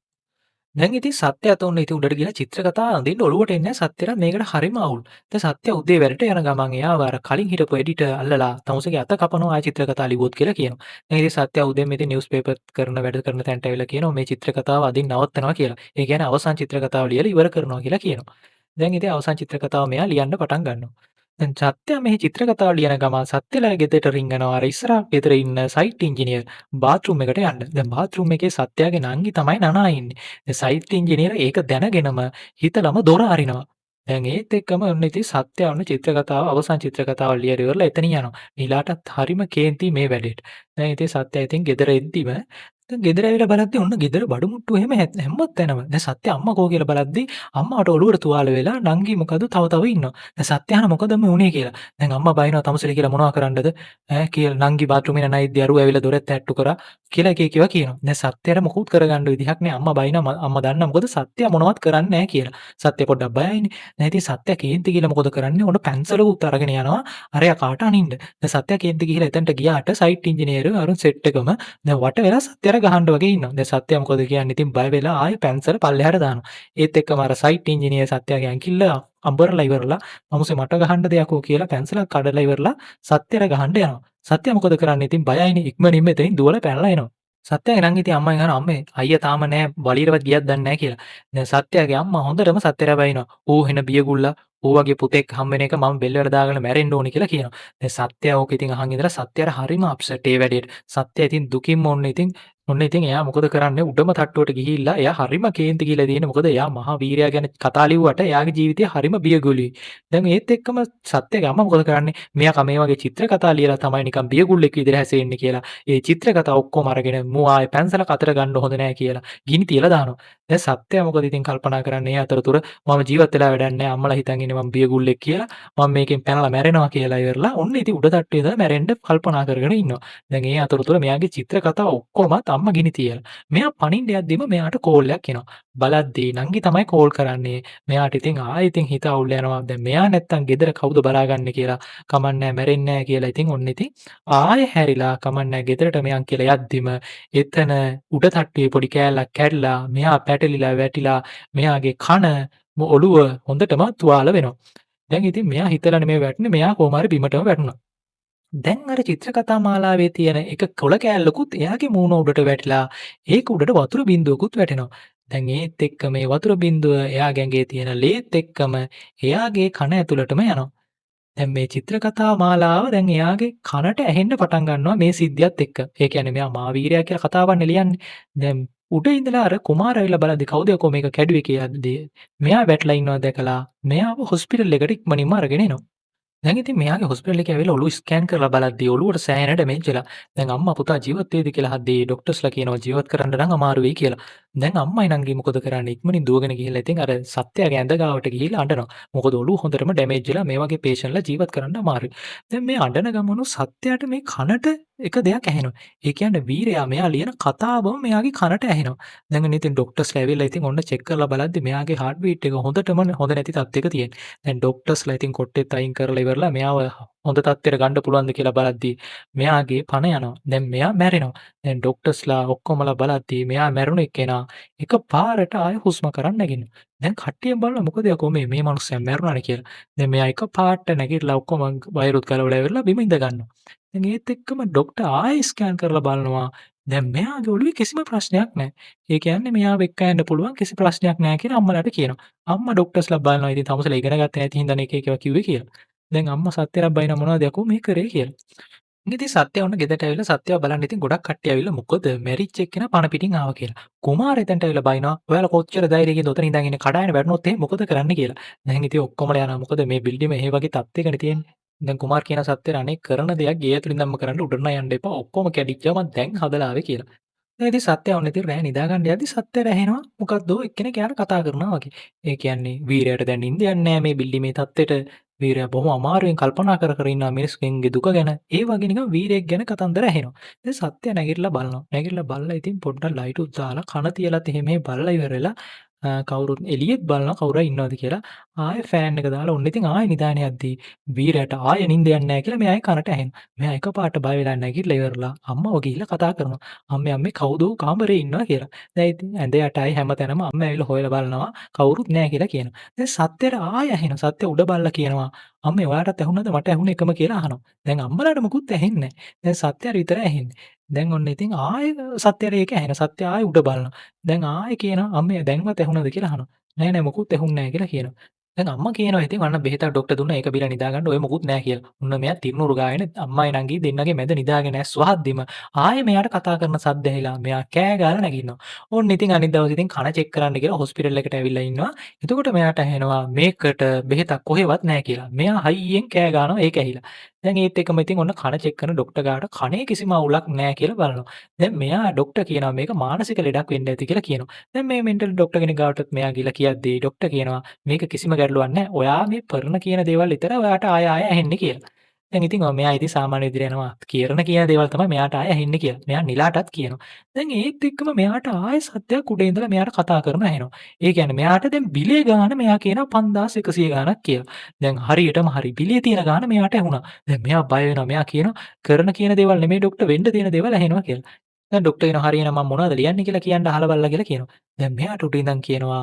දැන් ඉතින් සත්‍යයත් ඔන්න ඉතින් උඩට ගිහලා චිත්‍ර කතා අඳින්න ඔලුවට එන්නේ සත්‍යයට මේකට හරිම අවුල්. දැන් සත්‍ය උදේ වැඩට යන ගමන් එයාව අර කලින් හිටපු එඩිටර් අල්ලලා තමුසේගේ අත කපනවා ආය චිත්‍ර කතා ලිව්වොත් කියලා කියනවා. දැන් ඉතින් සත්‍ය උදේම ඉතින් නිවුස් පේපර් කරන වැඩ කරන තැනට ඇවිල්ලා කියනවා මේ චිත්‍ර කතාව අදින් නවත්තනවා කියලා. ඒ කියන්නේ අවසන් චිත්‍ර කතාව ලියලා ඉවර කරනවා කියලා කියනවා. දැන් ඉතින් අවසන් චිත්‍ර කතාව මෙයා ලියන්න පටන් ගන්නවා. දැන් සත්‍ය මේ චිත්‍ර කතාව ලියන ගමන් සත්‍යලා ගෙදරට රිංගනවා අර ඉස්සරහ ගෙදර ඉන්න සයිට් ඉංජිනේර් බාත්රූම් එකට යන්න. දැන් බාත්රූම් එකේ සත්‍යගේ නංගි තමයි නනා ඉන්නේ. සයිට් ඉංජිනේර ඒක දැනගෙනම හිතලම දොර අරිනවා. දැන් ඒත් එක්කම ඔන්න ඉතින් සත්‍ය ඔන්න චිත්‍ර කතාව අවසන් චිත්‍ර කතාව ලියලා ඉවරලා එතනින් යනවා. නිලාටත් හරිම කේන්ති මේ වැඩේට. දැන් ඉතින් සත්‍ය ඉතින් ගෙදර එද්දිම දැන් ගෙදර ඇවිල්ලා බලද්දි ඔන්න ගෙදර බඩු මුට්ටු එහෙම හැමත් තැනම. දැන් සත්‍ය අම්මා කෝ කියලා බලද්දි අම්මාට ඔලුවට තුවාල වෙලා නංගි මොකද තව තව ඉන්නවා. දැන් සත්‍ය අහන මොකද මේ උනේ කියලා. දැන් අම්මා බයිනවා තමුසෙලි කියලා මොනවා කරන්නද කියලා නංගි බාත්රූම් එකේ නයිද්දි අරුව ඇවිල්ලා දොරෙත් තැට්ටු කරා කියලා එක එකව කියනවා. දැන් සත්‍යයට මොකුත් කරගන්න විදිහක් නෑ. අම්මා බයිනවා අම්මා දන්නා මොකද සත්‍ය මොනවත් කරන්නේ නෑ කියලා. සත්‍ය පොඩ්ඩක් බයයිනේ. දැන් ඉතින් සත්‍ය කේන්ති කියලා මොකද කරන්නේ? ඔන්න පැන්සලකුත් අරගෙන යනවා. අරයා කාට අනින්න. දැන් සත්‍ය කේන්ති ගිහිල්ලා එතනට ගියාට සයිට් ඉංජිනේරු අරුන් සෙට් එකම දැන් වට වෙලා සත්‍යයට ගහන්න වගේ ඉන්නවා. දැන් සත්‍ය මොකද කියන්නේ? ඉතින් බය වෙලා ආයෙ පැන්සල පල්ලෙහාට දානවා. ඒත් එක්කම අර සයිට් ඉංජිනේර් සත්‍යගේ ඇඟිල්ල අඹරලා ඉවරලා "මමුසේ මට ගහන්න දෙයක්ෝ" කියලා පැන්සලක් කඩලා ඉවරලා සත්‍යයට ගහන්න යනවා. සත්‍ය මොකද කරන්නේ? ඉතින් බයයිනේ ඉක්මනින්ම එතනින් දුවලා පැනලා එනවා. සත්‍යගේ නංගි ඉතින් අම්මගෙන් අහනවා "අම්මේ අයියා තාම නෑ වලීරවත් ගියත් දන්නේ නෑ" කියලා. දැන් සත්‍යගේ අම්මා හොඳටම සත්‍යයට බයිනවා. "ඌ හෙන බියගුල්ලා ඌ වගේ පුතෙක් හම්බෙන එක මම බෙල්ල වල දාගෙන මැරෙන්න ඕනි" කියලා කියනවා. දැන් සත්‍ය ඕක ඉතින් අහන් ඉඳලා සත්‍යයට හරිම අප්සෙට් ඒ වැඩේට. සත්‍ය ඉතින් දුකින්ම ඔන්න ඉතින් එයා මොකද කරන්නේ උඩම තට්ටුවට ගිහිල්ලා එයා හරිම කේන්ති කියලා තියෙන්නේ මොකද එයා මහා වීරයා ගැන කතා ලිව්වට එයාගේ ජීවිතය හරිම බියගුලුයි. දැන් ඒත් එක්කම සත්‍යගේ අම්මා මොකද කරන්නේ මෙයා මේ වගේ චිත්‍ර කතා ලියලා තමයි නිකන් බියගුල්ලෙක් විදිහට හැසිරෙන්නේ කියලා. ඒ චිත්‍ර කතා ඔක්කොම අරගෙන මූ ආයේ පැන්සල කතර ගන්න හොඳ නෑ කියලා ගිනි තියලා දානවා. දැන් සත්‍ය මොකද ඉතින් කල්පනා කරන්නේ ඒ අතරතුර මම ජීවත් වෙලා වැඩක් නෑ අම්මලා හිතන් ඉන්නේ මම බියගුල්ලෙක් කියලා. මම මේකෙන් පැනලා මැරෙනවා කියලා ඉවරලා ඔන්න ඉතින් උඩ තට්ටුවේ ඉඳලා මැරෙන්න කල්පනා කරගෙන ඉන්නවා. දැන් ඒ අතරතුර මෙයාගේ චිත්‍ර කතා ඔක්කොමත් අම්මා ගිනි තියලා. මෙයා පනින්න යද්දිම මෙයාට කෝල් එකක් එනවා. බලද්දී නංගි තමයි කෝල් කරන්නේ. මෙයාට ඉතින් ආයෙ ඉතින් හිත අවුල් යනවා. දැන් මෙයා නැත්තම් ගෙදර කවුද බලාගන්නේ කියලා. කමන්නේ මැරෙන්නේ නැහැ කියලා ඉතින් ඔන්න ඉතින් ආයෙ හැරිලා කමන්නේ ගෙදරට මෙයන් කියලා යද්දිම එතන උඩ තට්ටුවේ පොඩි කෑල්ලක් කැඩලා මෙයා පැටලිලා වැටිලා මෙයාගේ කන ඔළුව හොඳටම තුවාල වෙනවා. දැන් ඉතින් මෙයා හිතලා නෙමෙයි වැටුනේ මෙයා කොහොම හරි බිමටම වැටුණා. දැන් අර චිත්‍ර කතා මාලාවේ තියෙන එක කොළ කෑල්ලකුත් එයාගේ මූණ උඩට වැටිලා ඒක උඩට වතුර බින්දුවකුත් වැටෙනවා. දැන් ඒත් එක්ක මේ වතුර බින්දුව එයාගේ ඇඟේ තියෙන ලේත් එක්කම එයාගේ කන ඇතුළටම යනවා. දැන් මේ චිත්‍ර කතා මාලාව දැන් එයාගේ කනට ඇහෙන්න පටන් ගන්නවා මේ සිද්ධියත් එක්ක. ඒ කියන්නේ මෙයා මාවීරයා කියලා කතාවක්නේ ලියන්නේ. දැන් උඩ ඉඳලා අර කුමාරයා ඇවිල්ලා බලද්දි කවුද යකෝ මේක කැඩුවේ කියලාදී මෙයා වැටලා ඉන්නවා දැකලා මෙයාව හොස්පිටල් එකට ඉක්මනින්ම අරගෙන එනවා. දැන් ඉතින් මෙයාගේ හොස්පිටල් එකේ ඇවිල්ලා ඔළුව ස්කෑන් කරලා බලද්දී ඔළුවට සෑහෙන ඩැමේජ් වෙලා. දැන් අම්මා පුතා ජීවත් වේද කියලා අහද්දී ඩොක්ටර්ස්ලා කියනවා ජීවත් කරන්න නම් අමාරු වෙයි කියලා. දැන් අම්මයි නංගි මොකද කරන්නේ ඉක්මනින් දුවගෙන ගිහිල්ලා ඉතින් අර සත්‍යගේ ඇඳ ගාවට ගිහිල්ලා අඬනවා. මොකද ඔළුව හොඳටම ඩැමේජ් වෙලා මේ වගේ පේෂන්ට්ලා ජීවත් කරන්න අමාරුයි. දැන් මේ අඬන ගමනු සත්‍යයට මේ කනට එක දෙයක් ඇහෙනවා. ඒ කියන්නේ වීරයා මෙයා ලියන කතාවම මෙයාගේ කනට ඇහෙනවා. දැන් ඉතින් ඩොක්ටර්ස්ලා ඇවිල්ලා ඉතින් ඔන්න චෙක් කරලා බලද්දි මෙයාගේ හાર્ට් බීට් එක හොඳටම හොඳ නැති තත්ත්වයක තියෙනවා. දැන් ඩොක්ටර්ස්ලා ඉතින් කොට්ටෙත් අයින් කරලා ඉවරලා මෙයාව හොඳ තත්ත්වයට ගන්න පුළුවන්ද කියලා බලද්දී මෙයාගේ පණ යනවා. දැන් මෙයා මැරෙනවා. දැන් ඩොක්ටර්ස්ලා ඔක්කොමලා බලද්දී මෙයා මැරුණ එක්කෙනා එකපාරට ආයෙ හුස්ම කරන්න නැගිනවා. දැන් කට්ටියම බලනවා මොකද යකෝ මේ මිනිස්සයා මැරුණානේ කියලා. දැන් මෙයා එකපාරට නැගිටලා ඔක්කොම වෛරුත් ගලවලා ඉවරලා බිම ඉඳ ගන්නවා. දැන් ඒත් එක්කම ඩොක්ටර් ආයෙ ස්කෑන් කරලා බලනවා. දැන් මෙයාගේ ඔළුවේ කිසිම ප්‍රශ්නයක් නැහැ. ඒ කියන්නේ මෙයාව එක්ක යන්න පුළුවන් කිසි ප්‍රශ්නයක් නැහැ කියලා අම්මලාට කියනවා. අම්මා ඩොක්ටර්ස්ලා බලනවා ඉතින් තමසලා ඉගෙන ගත්තේ නැති හින්දානේ එක එකව කිව්වේ කියලා. දැන් අම්මා සත්‍යයක් බයින මොනවද යකෝ මේ කරේ කියලා. ඉතින් සත්‍ය ඔන්න ගෙදරට ඇවිල්ලා සත්‍යව බලන්න ඉතින් ගොඩක් කට්ටිය ඇවිල්ලා මොකද මැරිච් එක්කෙනා පණ පිටින් ආවා කියලා. කුමාරයා එතනට ඇවිල්ලා බයිනවා. ඔයාලා කොච්චර ධෛර්යයෙන්ද ඔතන ඉඳන් ඉන්නේ කඩාගෙන වැටුනොත් එහෙනම් මොකද කරන්න කියලා. දැන් ඉතින් ඔක්කොමලා යනවා. මොකද මේ බිල්ඩිම මේ වගේ තත්ත්වයකනේ තියෙන්නේ. දැන් කුමාර් කියන සත්‍යයට අනේ කරන දෙයක් ගේ ඇතුලින් ධම්ම කරන්න උඩට යන්න එපා. ඔක්කොම කැඩිච්චා මම දැන් හදලා ආවේ කියලා. දැන් ඉතින් සත්‍යය ඔන්න ඉතින් රෑ නිදාගන්න යද්දි සත්‍යයට ඇහෙනවා මොකද්දෝ එක්කෙනෙක් එයාට කතා කරනවා වගේ. ඒ කියන්නේ වීරයාට දැන් නිින්ද යන්නේ නැහැ මේ බිල්ඩිමේ තත්ත්වෙට. වීරයා බොහොම අමාරුවෙන් කල්පනා කර කර ඉන්නවා මිනිස්සුන්ගේ දුක ගැන. ඒ වගේ නිකන් වීරයෙක් ගැන කතන්දර ඇහෙනවා. ඉතින් සත්‍යය නැගිටලා බලනවා. නැගිටලා බලලා ඉතින් පොඩ්ඩක් ලයිටුත් දාලා කන තියලත් එහෙම මෙහෙ බලලා ඉවර වෙලා කවුරුත් එළියෙත් බලනවා කවුරු හරි ඉන්නවද කියලා. ආයෙ ෆෑන් එක දාලා ඔන්න ඉතින් ආයෙ නිදාගෙන යද්දි වීරයාට ආයෙ නිින්ද යන්නේ නැහැ කියලා මෙයා කනට ඇහෙනවා. මෙයා එකපාරට බය වෙලා නැගිටලා ඉවරලා අම්මව ගිහිල්ලා කතා කරනවා. අම්මේ අම්මේ කවුදෝ කාමරේ ඉන්නවා කියලා. දැන් ඉතින් ඇඳ යටයි හැමතැනම අම්මා ඇවිල්ලා හොයලා බලනවා කවුරුත් නැහැ කියලා කියනවා. දැන් සත්‍යට ආයෙ ඇහෙනවා. සත්‍ය උඩ බල්ලා කියනවා අම්මේ ඔයාටත් ඇහුණාද මට ඇහුණ එකම කියලා අහනවා. දැන් අම්මලාට මොකුත් ඇහෙන්නේ නැහැ. දැන් සත්‍යට විතරයි ඇහෙන්නේ. දැන් ඔන්න ඉතින් ආයෙ සත්‍යට ඒක ඇහෙනවා. සත්‍ය ආයෙ උඩ බලනවා. දැන් ආයෙ කියනවා අම්මේ දැන්වත් ඇහුණාද කියලා අහනවා. නෑ නෑ මොකුත් ඇහුන්නේ නැහැ කියලා කියනවා. දැන් අම්මා කියනවා ඉතින් අන්න බෙහෙතක් ඩොක්ටර් දුන්නා ඒක බීලා නිදා ගන්න ඔය මොකුත් නැහැ කියලා. ඔන්න මෙයා තිරුණුරු ගාගෙන අම්මයි නංගි දෙන්නගේ මැද නිදාගෙන ඇස් වහද්දිම ආයෙ මෙයාට කතා කරන සද්ද ඇහිලා මෙයා කෑ ගාලා නැගිටිනවා. ඔන්න ඉතින් අනිත් දවසේ ඉතින් කන චෙක් කරන්න කියලා හොස්පිටල් එකට ඇවිල්ලා ඉන්නවා. එතකොට මෙයාට ඇහෙනවා මේකට බෙහෙතක් කොහෙවත් නැහැ කියලා. මෙයා හයියෙන් කෑ ගන්නවා ඒක ඇහිලා. දැන් ඒත් එක්කම ඉතින් ඔන්න කන චෙක් කරන ඩොක්ටර් ගාවට කනේ කිසිම අවුලක් නැහැ කියලා බලනවා. දැන් මෙයා ඩොක්ටර් කියනවා මේක මානසික ලෙඩක් වෙන්න ඇති කියලා කියනවා. දැන් මේ මෙන්ටල් ඩොක්ටර් කෙනෙක් ගාවටත් මෙයා ගිහලා කියද්දී ඩොක්ටර් කියනවා මේක කිසිම ගැටලුවක් නැහැ. ඔයා මේ පරණ කියන දේවල් විතරයි ඔයාට ආය ආය ඇහෙන්නේ කියලා. දැන් ඉතින් මෙයා ඉතින් සාමාන්‍ය විදිහට යනවා. කියන දේවල් තමයි මෙයාට ආය ඇහෙන්නේ කියලා. මෙයා නිලාටත් කියනවා. දැන් ඒත් එක්කම මෙයාට ආයෙ සත්‍යයක් උඩ ඉඳලා මෙයාට කතා කරන ඇහෙනවා. ඒ කියන්නේ මෙයාට දැන් බිලේ ගාන මෙයා කියනවා 5100 ගානක් කියලා. දැන් හරියටම හරි බිලේ තියෙන ගාන මෙයාට ඇහුණා. දැන් මෙයා බය වෙනවා. මෙයා කියනවා කරන කියන දේවල් නෙමෙයි ඩොක්ටර් වෙන්න තියෙන දේවල් ඇහෙනවා කියලා. දැන් ඩොක්ටර් කියනවා හරියනම් මම මොනවද ලියන්නේ කියලා කියන්න අහලා බලලා කියලා කියනවා. දැන් මෙයාට උඩ ඉඳන් කියනවා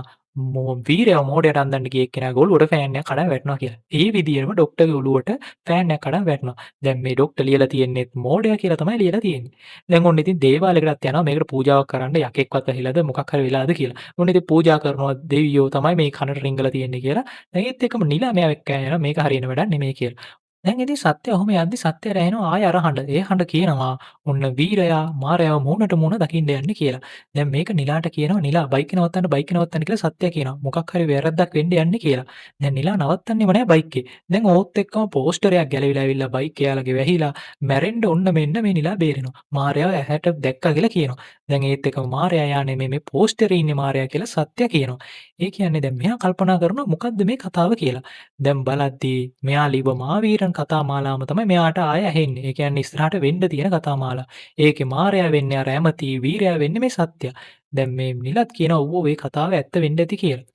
වීරයව මෝඩයට අන්දන්න ගිය එක්කෙනා ගොළුවට ෆෑන් එකක් කඩන් වැටෙනවා කියලා. ඒ විදිහටම ඩොක්ටර්ගේ ඔළුවට ෆෑන් එකක් කඩන් වැටෙනවා. දැන් මේ ඩොක්ටර් ලියලා තියෙන්නේ මෝඩයා කියලා තමයි ලියලා තියෙන්නේ. දැන් ඔන්න ඉතින් දේවාලයකටත් යනවා මේකට පූජාවක් කරන්න යකෙක්වත් ඇහිලාද මොකක් හරි වෙලාද කියලා. ඔන්න ඉතින් පූජා කරනවා දෙවියෝ තමයි මේ කනට රිංගලා තියෙන්නේ කියලා. දැන් ඒත් එක්කම නිලා මෙයා එක්ක යනවා මේක හරියන වැඩක් නෙමෙයි කියලා. දැන් ඉතින් සත්‍ය ඔහොම යද්දි සත්‍යයට ඇහෙනවා ආය අර හඬ. ඒ හඬ කියනවා ඔන්න වීරයා මාරයාව මූණට මූණ දකින්න යන්නේ කියලා. දැන් මේක නිලාට කියනවා නිලා බයික් නවත්තන්න කියලා සත්‍ය කියනවා. මොකක් හරි වැරද්දක් වෙන්න යන්නේ කියලා. දැන් නිලා නවත්තන්නෙම නෑ බයික් එක. දැන් ඕත් එක්කම පෝස්ටරයක් ගැලවිලා ඇවිල්ලා බයික් එයාලගේ වැහිලා මැරෙන්න ඔන්න මෙන්න මේ නිලා බේරෙනවා. මාරයාව ඇහැට දැක්කා කියලා කියනවා. දැන් ඒත් එක්කම මාරයා යානේ මේ පෝස්ටරේ ඉන්නේ මාරයා කියලා සත්‍ය කියනවා. ඒ කියන්නේ දැන් මෙයා කල්පනා කරනවා මොකද්ද මේ කතාව කියලා. දැන් බලද්දී මෙයා ලිව මාවීරන් කතා මාලාවම තමයි මෙයාට ආය ඇහෙන්නේ. ඒ කියන්නේ ඉස්සරහට වෙන්න තියෙන කතා මාලා. ඒකේ මාරයා වෙන්නේ අර ඇමති, වීරයා වෙන්නේ මේ සත්‍ය. දැන් මේ නිලත් කියනවා ඔව් මේ කතාව ඇත්ත වෙන්න ඇති කියලා.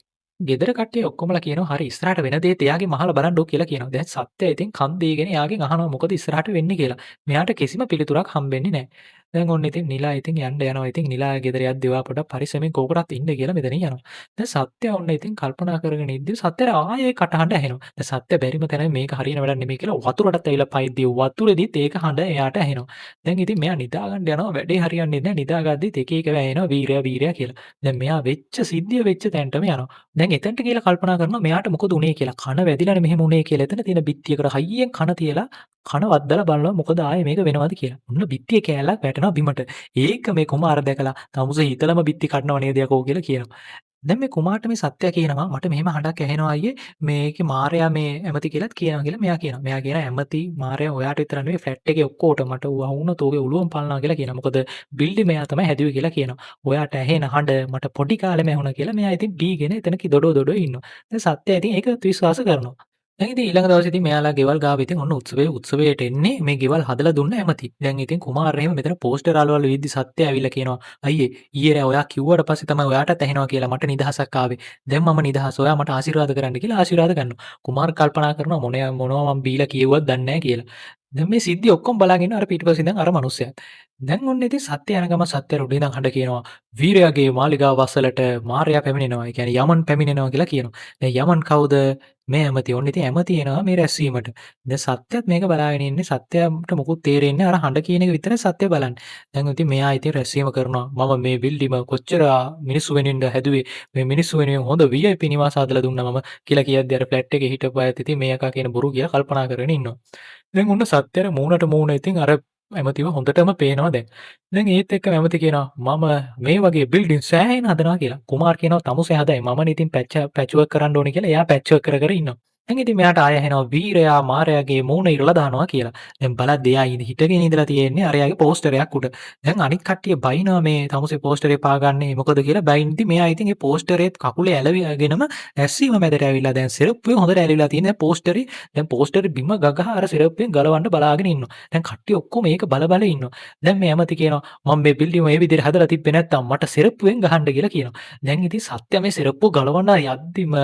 ගෙදර කට්ටිය ඔක්කොමලා කියනවා හරි ඉස්සරහට වෙන දේත් එයාගේ මහලා බලන්නෝ කියලා කියනවා. දැන් සත්‍ය ඉතින් කන් දීගෙන එයාගෙන් අහනවා මොකද ඉස්සරහට වෙන්නේ කියලා. මෙයාට කිසිම පිළිතුරක් හම්බෙන්නේ නැහැ. දැන් ඔන්න ඉතින් නිලා ඉතින් යන්න යනවා. ඉතින් නිලා ගෙදර යද්දී ඔයා පොඩක් පරිස්සමෙන් කෝකටත් ඉන්න කියලා මෙතනින් යනවා. දැන් සත්‍ය ඔන්න ඉතින් කල්පනා කරගෙන ඉද්දී සත්‍යට ආයේ කටහඬ ඇහෙනවා. දැන් සත්‍ය බැරිම තැන මේක හරියන වැඩක් නෙමෙයි කියලා වතුරටත් ඇවිල්ලා පයිද්දී වතුරේදීත් ඒක හඬ එයාට ඇහෙනවා. දැන් ඉතින් මෙයා නිදා ගන්න යනවා වැඩේ හරියන්නේ නැහැ. නිදාගද්දිත් එක එක වැයෙනවා වීරයා වීරයා කියලා. දැන් මෙයා වෙච්ච සිද්ධිය වෙච්ච තැනටම යනවා. දැන් එතනට කියලා කල්පනා කරනවා මෙයාට මොකද උනේ කියලා. කන වැදිලානේ මෙහෙම උනේ කියලා. එතන තියෙන බිත්තියකට හයියෙන් කන තියලා කන වද්දලා බලනවා මොකද ආයේ මේක වෙනවද කියලා. ඔන්න බිත්තිය කෑල්ලක් වැටෙනවා බිමට. ඒක මේ කුමාර දැකලා තමුසේ හිතලම බිත්ති කඩනව නේද යකෝ කියලා කියනවා. දැන් මේ කුමාරට මේ සත්‍ය කියනවා මට මෙහෙම හඬක් ඇහෙනවා අයියේ මේකේ මාරයා මේ ඇමති කියලාත් කියනවා කියලා මෙයා කියනවා. මෙයා කියනවා ඇමති මාරයා ඔයාට විතර නෙවෙයි ෆ්ලැට් එකේ ඔක්කොටම මට වුණොත් ඔගේ ඔළුවම පල්නවා කියලා කියනවා. මොකද බිල්ඩින් මෙයා තමයි හැදුවේ කියලා කියනවා. ඔයාට ඇහෙන හඬ මට පොඩි කාලෙම ඇහුණා කියලා මෙයා ඉතින් බීගෙන එතන දොඩෝ දොඩෝ ඉන්නවා. දැන් සත්‍ය ඉතින් ඒක විශ්වාස කරනවා. දැන් ඉතින් ඊළඟ දවසේ ඉතින් මෙයාලා ගෙවල් ගාව ඉතින් ඔන්න උත්සවයට එන්නේ මේ ගෙවල් හදලා දුන්න ඇමති. දැන් ඉතින් කුමාරයා එහෙම මෙතන පෝස්ටර් අලවල් විද්දි සත්‍ය ඇවිල්ලා කියනවා අයියේ ඊයේ රෑ ඔයා කිව්වට පස්සේ තමයි ඔයාටත් ඇහෙනවා කියලා මට නිදහසක් ආවේ. දැන් මම නිදහස්. ඔයා මට ආශිර්වාද කරන්න කියලා ආශිර්වාද කරනවා. කුමාර කල්පනා කරනවා මොනවා මම බීලා කියෙව්වත් දන්නේ නැහැ කියලා. දැන් මේ සිද්ධි ඔක්කොම බලාගෙන ඉන්න අර පිටිපස්සේ ඉඳන් අර මිනිස්සයා. දැන් ඔන්න ඉතින් සත්‍ය යන ගම සත්‍ය උඩ ඉඳන් හඬ කියනවා වීරයාගේ මාලිගාව වසලට මාරයා පැමිණෙනවා. ඒ කියන්නේ යමන් පැමිණෙනවා කියලා කියනවා. දැන් යමන් කවුද? මේ ඇමති. ඔන්න ඉතින් ඇමති එනවා මේ රැස්වීමට. දැන් සත්‍යත් මේක බලාගෙන ඉන්නේ. සත්‍යයට මොකුත් තේරෙන්නේ අර හඬ කියන එක විතරයි සත්‍ය බලන්නේ. දැන් ඉතින් මෙයා ඉතින් රැස්වීම කරනවා. මම මේ බිල්ඩිම කොච්චර මිනිස්සු වෙනින්ද හැදුවේ. මේ මිනිස්සු වෙනුවෙන් හොඳ VIP නිවාස හදලා දුන්නා මම කියලා කියද්දි අර ෆ්ලැට් එකේ හිටපු අයත් ඉතින් මේ යකා කියන බොරු කියලා කල්පනා කරගෙන ඉන්නවා. දැන් ඔන්න සත්‍යර මූණට මූණ ඉතින් අර ඇමතිව හොඳටම පේනවා දැන්. දැන් ඒත් එක්ක ඇමති කියනවා මම මේ වගේ බිල්ඩින් සෑහෙන හදනවා කියලා. කුමාර් කියනවා තමුසේ හදයි මමනේ ඉතින් පැච් වර්ක් කරන්න ඕනේ කියලා එයා පැච් වර්ක් කර කර ඉන්නවා. දැන් ඉතින් මෙයාට ආයෙ ඇහෙනවා වීරයා මාරයාගේ මූණ ඉරලා දානවා කියලා. දැන් බලද්දී එයා හිටගෙන ඉඳලා තියෙන්නේ අරයාගේ පෝස්ටරයක් උඩ. දැන් අනිත් කට්ටිය බයිනවා මේ තමුසේ පෝස්ටරේ පාගන්නේ මොකද කියලා බයින්දි මෙයා ඉතින් ඒ පෝස්ටරේත් කකුලේ ඇලවිගෙනම ඇස්සීම මැදට ඇවිල්ලා දැන් සිරප්පුවේ හොඳට ඇලිලා තියෙන දැන් පෝස්ටරේ බිම ගගහා අර සිරප්පුවෙන් ගලවන්න බලාගෙන ඉන්නවා. දැන් කට්ටිය ඔක්කොම ඒක බල බල ඉන්නවා. දැන් මේ ඇමති කියනවා මම මේ බිල්ඩිම මේ විදිහට හදලා තිබ්බේ නැත්තම් මට සිරප්පුවෙන් ගහන්න කියලා කියනවා. දැන් ඉතින් සත්‍ය මේ සිරප්පුව ගලවන්න යද්දිම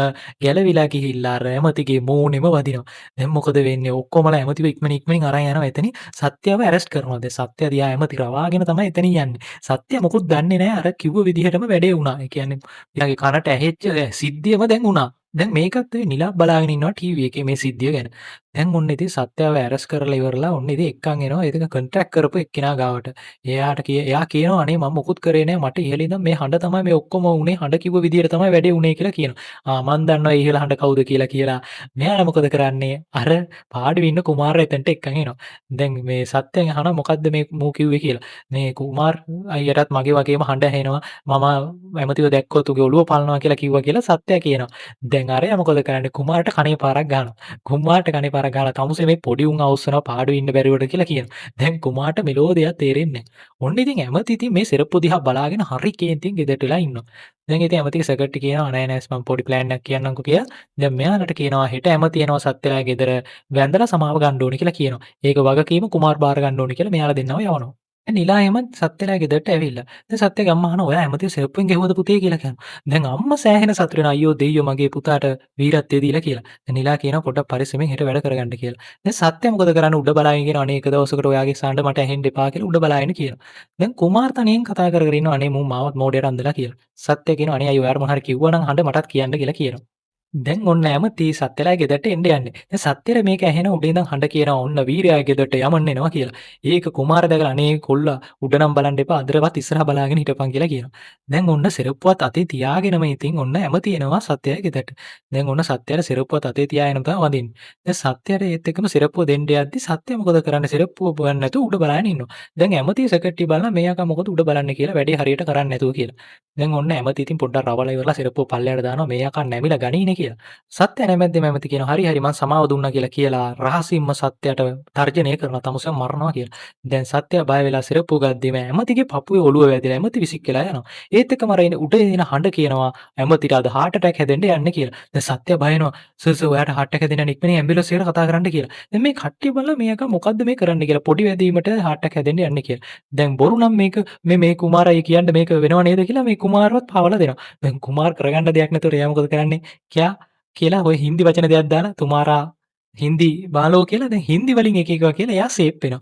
ගැලවිලා ගිහිල්ලා අර ඇමතිගේ මූණෙම වදිනවා. දැන් මොකද වෙන්නේ? ඔක්කොමලා ඇමතිව ඉක්මනින් අරන් යනවා එතනින් සත්‍යව ඇරෙස්ට් කරනවා. දැන් සත්‍ය දිහා ඇමති රවාගෙන තමයි එතනින් යන්නේ. සත්‍ය මොකුත් දන්නේ නැහැ අර කිව්ව විදිහටම වැඩේ වුණා. ඒ කියන්නේ ඊළඟේ කනට ඇහෙච්ච සිද්ධියම දැන් වුණා. දැන් මේකත් නිලා බලාගෙන ඉන්නවා ටීවී එකේ මේ සිද්ධිය ගැන. දැන් ඔන්න ඉතින් සත්‍යව ඇරෙස්ට් කරලා ඉවරලා ඔන්න ඉතින් එක්කන් එනවා ඒක කොන්ට්‍රැක්ට් කරපු එක්කිනා ගාවට. එයා කියනවා අනේ මම මොකුත් කරේ නෑ මට ඉහළ ඉඳන් මේ හඬ තමයි මේ ඔක්කොම උනේ හඬ කිව්ව විදිහට තමයි වැඩේ උනේ කියලා කියනවා. මන් දන්නවා ඉහළ හඬ කවුද කියලා. මෙයා මොකද කරන්නේ? අර පාඩුවේ ඉන්න කුමාරයා එතනට එක්කන් එනවා. දැන් මේ සත්‍යයෙන් අහනවා මොකද්ද මේ මූ කිව්වේ කියලා. මේ කුමාර් අයියටත් මගේ වගේම හඬ ඇහෙනවා. මම ඇමතිව දැක්කොත් උගේ ඔළුව පලනවා කියලා කිව්වා කියලා සත්‍යය කියනවා. දැන් අරයා මොකද කරන්නේ? කුමාරට කණේ පාරක් ගහනවා. කුමාරට කණේ පාරක් ගහලා තමුසේ මේ පොඩි උන් අවුස්සනවා පාඩුවේ ඉන්න බැරිවට කියලා කියනවා. දැන් කුමාරට මෙලෝ දෙයක් තේරෙන්නේ නැහැ. ඔන්න ඉතින් ඇමති ඉතින් මේ සිරප්පු දිහා බලාගෙන හරි කේන්තියෙන් ගෙදරට වෙලා ඉන්නවා. දැන් ඉතින් ඇමතිගේ සෙක්‍රටරි කියනවා නෑ නෑ මම පොඩි ප්ලෑන් එකක් කියන්නම්කෝ කියලා. දැන් මෙයාලට කියනවා හෙට ඇමති එනවා සත්‍යලා ගෙදර වැඳලා සමාව ගන්න ඕනේ කියලා කියනවා. ඒක වගකීම කුමාර් බාර ගන්න ඕනේ කියලා මෙයාලා දෙන්නව යවනවා. දැන් නිලා එමත් සත්‍යලා ගෙදරට ඇවිල්ලා. දැන් සත්‍යගේ අම්මා අහනවා ඔයා ඇමතිව සෙරප්පුවෙන් ගෙහුවද පුතේ කියලා කියනවා. දැන් අම්මා සෑහෙන සතුටු වෙනවා අයියෝ දෙයියෝ මගේ පුතාට වීරත්වය දීලා කියලා. දැන් නිලා කියනවා පොඩ්ඩක් පරිස්සමෙන් හෙට වැඩ කරගන්න කියලා. දැන් සත්‍ය මොකද කරන්නේ උඩ බලාගෙන කියනවා අනේ එක දවසකට ඔයාගේ සාණ්ඩ මට ඇහෙන්න එපා කියලා උඩ බලාගෙන කියනවා. දැන් කුමාර් තනියෙන් කතා කර කර ඉන්නවා අනේ මූ මාවත් මෝඩයට අන්දලා කියලා. සත්‍ය කියනවා අනේ අයියෝ ඔයාට මොන හරි කිව්වනම් හඬ මටත් කියන්න කියලා කියනවා. දැන් ඔන්න ඇමති සත්‍යලා ගෙදරට එන්න යන්නේ. දැන් සත්‍යර මේක ඇහෙන උඩ ඉඳන් හඬ කියනවා ඔන්න වීරයා ගෙදරට යමන්න එනවා කියලා. ඒක කුමාර දැකලා අනේ කොල්ලා උඩ නම් බලන්න එපා අදරවත් ඉස්සරහා බලාගෙන හිටපන් කියලා කියනවා. දැන් ඔන්න සිරප්පුවත් අතේ තියාගෙනම ඉතින් ඔන්න ඇමති එනවා සත්‍යයා ගෙදරට. දැන් ඔන්න සත්‍යර සිරප්පුවත් අතේ තියාගෙන තමයි වදින්නේ. දැන් සත්‍යයට ඒත් එක්කම සිරප්පුව දෙන්න යද්දි සත්‍ය මොකද කරන්නේ සිරප්පුව බලන්නේ නැතුව උඩ බලාගෙන ඉන්නවා. දැන් ඇමති සෙක්‍රටරි බලලා මෙයාක මොකද උඩ බලන්නේ කියලා වැඩේ හරියට කරන්නේ නැතුව කියලා. දැන් ඔන්න ඇමති ඉතින් පොඩ්ඩක් රවලා ඉවරලා සිරප්පුව පල්ලයට දානවා මෙයාක නැමිලා ගණීනේ කියලා. සත්‍ය නැමැද්දෙම ඇමති කියනවා හරි හරි මං සමාව දුන්නා කියලා රහසින්ම සත්‍යයට තර්ජනය කරනවා තමුසෙම මරනවා කියලා. දැන් සත්‍ය බය වෙලා සිරප්පුව ගද්දිම ඇමතිගේ පපුවේ ඔළුව වැදිලා ඇමති විසික් වෙලා යනවා. ඒත් එක්කම අර ඉන්නේ උඩ එන හඬ කියනවා ඇමතිට අද heart attack හැදෙන්න යන්නේ කියලා. දැන් සත්‍ය බය වෙනවා සර් ඔයාට heart attack හැදෙන්න ඉක්මනින් ඇම්බියුලන්ස් එකට කතා කරන්න කියලා. දැන් මේ කට්ටිය බලලා මේක මොකද්ද මේ කරන්න කියලා පොඩි වැදීමට heart attack හැදෙන්න යන්නේ කියලා. දැන් බොරු නම් මේක මේ කුමාරයි කියන්නේ මේක වෙනව නේද කියලා මේ කුමාරවත් පාවලා දෙනවා. දැන් කුමාර කරගන්න දෙයක් නැතුව එයා මොකද කරන්නේ? කියලා ඔය හින්දි වචන දෙයක් දාලා තුමාරා හින්දි බාලෝ කියලා දැන් හින්දි වලින් එක එක කියලා එයා සේප් වෙනවා.